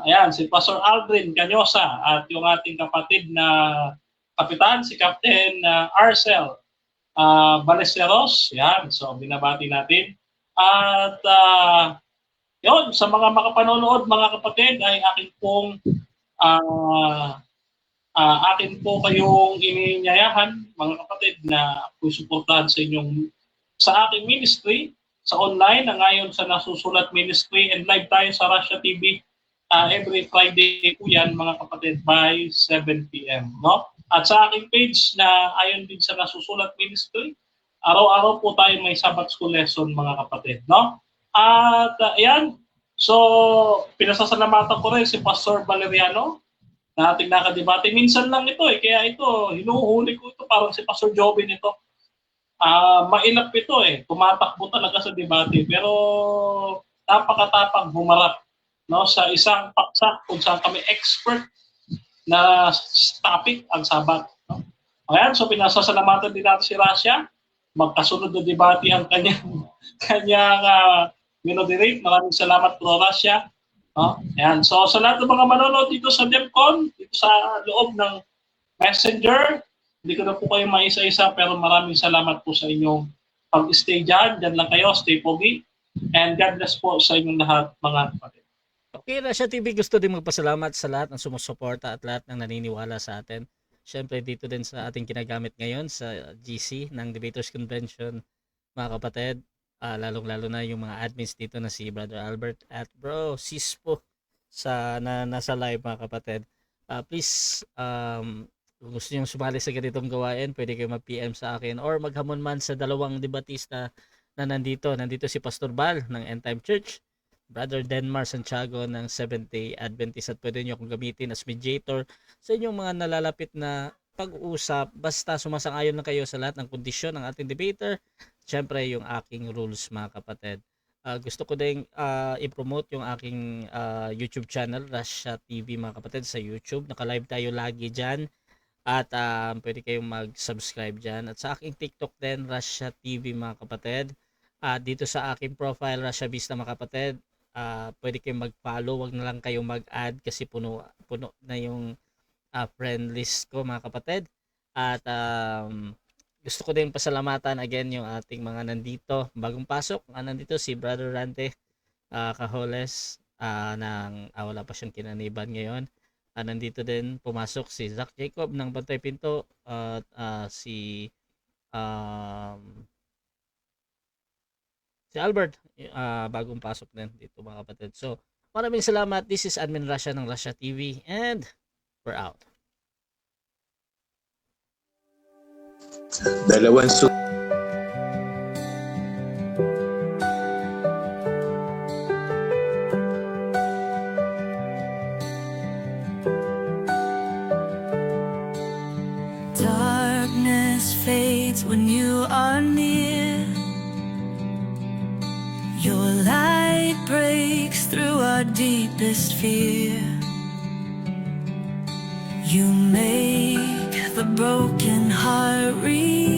Ayan, si Pastor Aldrin Canyosa at yung ating kapatid na kapitan, si Captain Arcel Balesteros. Yan, so binabati natin. At yun, sa mga makapanonood mga kapatid ay akin po kayong ininyayahan mga kapatid na suportahan sa aking ministry sa online na ngayon sa Nasusulat Ministry and live tayo sa Russia TV every Friday po yan mga kapatid by 7 p.m. No? At sa aking page na ayon din sa Nasusulat Ministry, araw-araw po tayo may Sabbath School lesson mga kapatid. No? At ayan, so pinasasalamatan ko rin si Pastor Valeriano na ating nakadebate. Minsan lang ito kaya ito, hinuhuli ko ito parang si Pastor Jobin ito. Mailap ito tumatakbo talaga sa debate pero napakatapang humarap no, sa isang paksa kung saan kami expert na topic ang Sabat. No? Ayan, so pinasasalamatan din natin si Russia. Magkasunod na debate ang kanyang minoderate. Maraming salamat po Russia. No? Ayan. So sa lahat ng mga manonood dito sa DEMCON, dito sa loob ng Messenger, hindi ko na po kayo maisa-isa pero maraming salamat po sa inyong pag-stay dyan. Dyan lang kayo, stay pogi. And God bless po sa inyong lahat mga kapatid. Okay, Russia TV gusto din magpasalamat sa lahat ng sumusuporta at lahat ng naniniwala sa atin. Siyempre dito din sa ating kinagamit ngayon sa GC ng Debaters Convention mga kapatid. Lalong-lalo na yung mga admins dito na si Brother Albert at Bro Sispo na nasa live mga kapatid. Please, kung gusto nyo sumali sa ganitong gawain, pwede kayo mag-PM sa akin or maghamon man sa dalawang debatista na nandito. Nandito si Pastor Bal ng End Time Church, Brother Denmar Santiago ng Seventh-day Adventist at pwede nyo akong gamitin as mediator sa inyong mga nalalapit na pag-uusap basta sumasang-ayon na kayo sa lahat ng kondisyon ng ating debater. Siyempre yung aking rules mga kapatid. Gusto ko din i-promote yung aking YouTube channel, Russia TV mga kapatid sa YouTube. Naka-live tayo lagi dyan. At pwede kayong mag-subscribe dyan. At sa aking TikTok din, Russia TV mga kapatid. Dito sa aking profile, Russia Vista mga kapatid, pwede kayong mag-follow. Wag na lang kayong mag-add kasi puno na yung friend list ko mga kapatid. At gusto ko din pasalamatan again yung ating mga nandito. Bagong pasok, nandito si Brother Rante Cajoles wala pa siyang kinaniban ngayon. Nandito din pumasok si Zach Jacob ng Bantay Pinto at si Si Albert, bagong pasok din dito mga kapatid. So, maraming salamat. This is Admin Rasha ng Rasha TV and we're out. Dalawang Darkness fades when you are near. Your light breaks through our deepest fear. You make the broken heart real.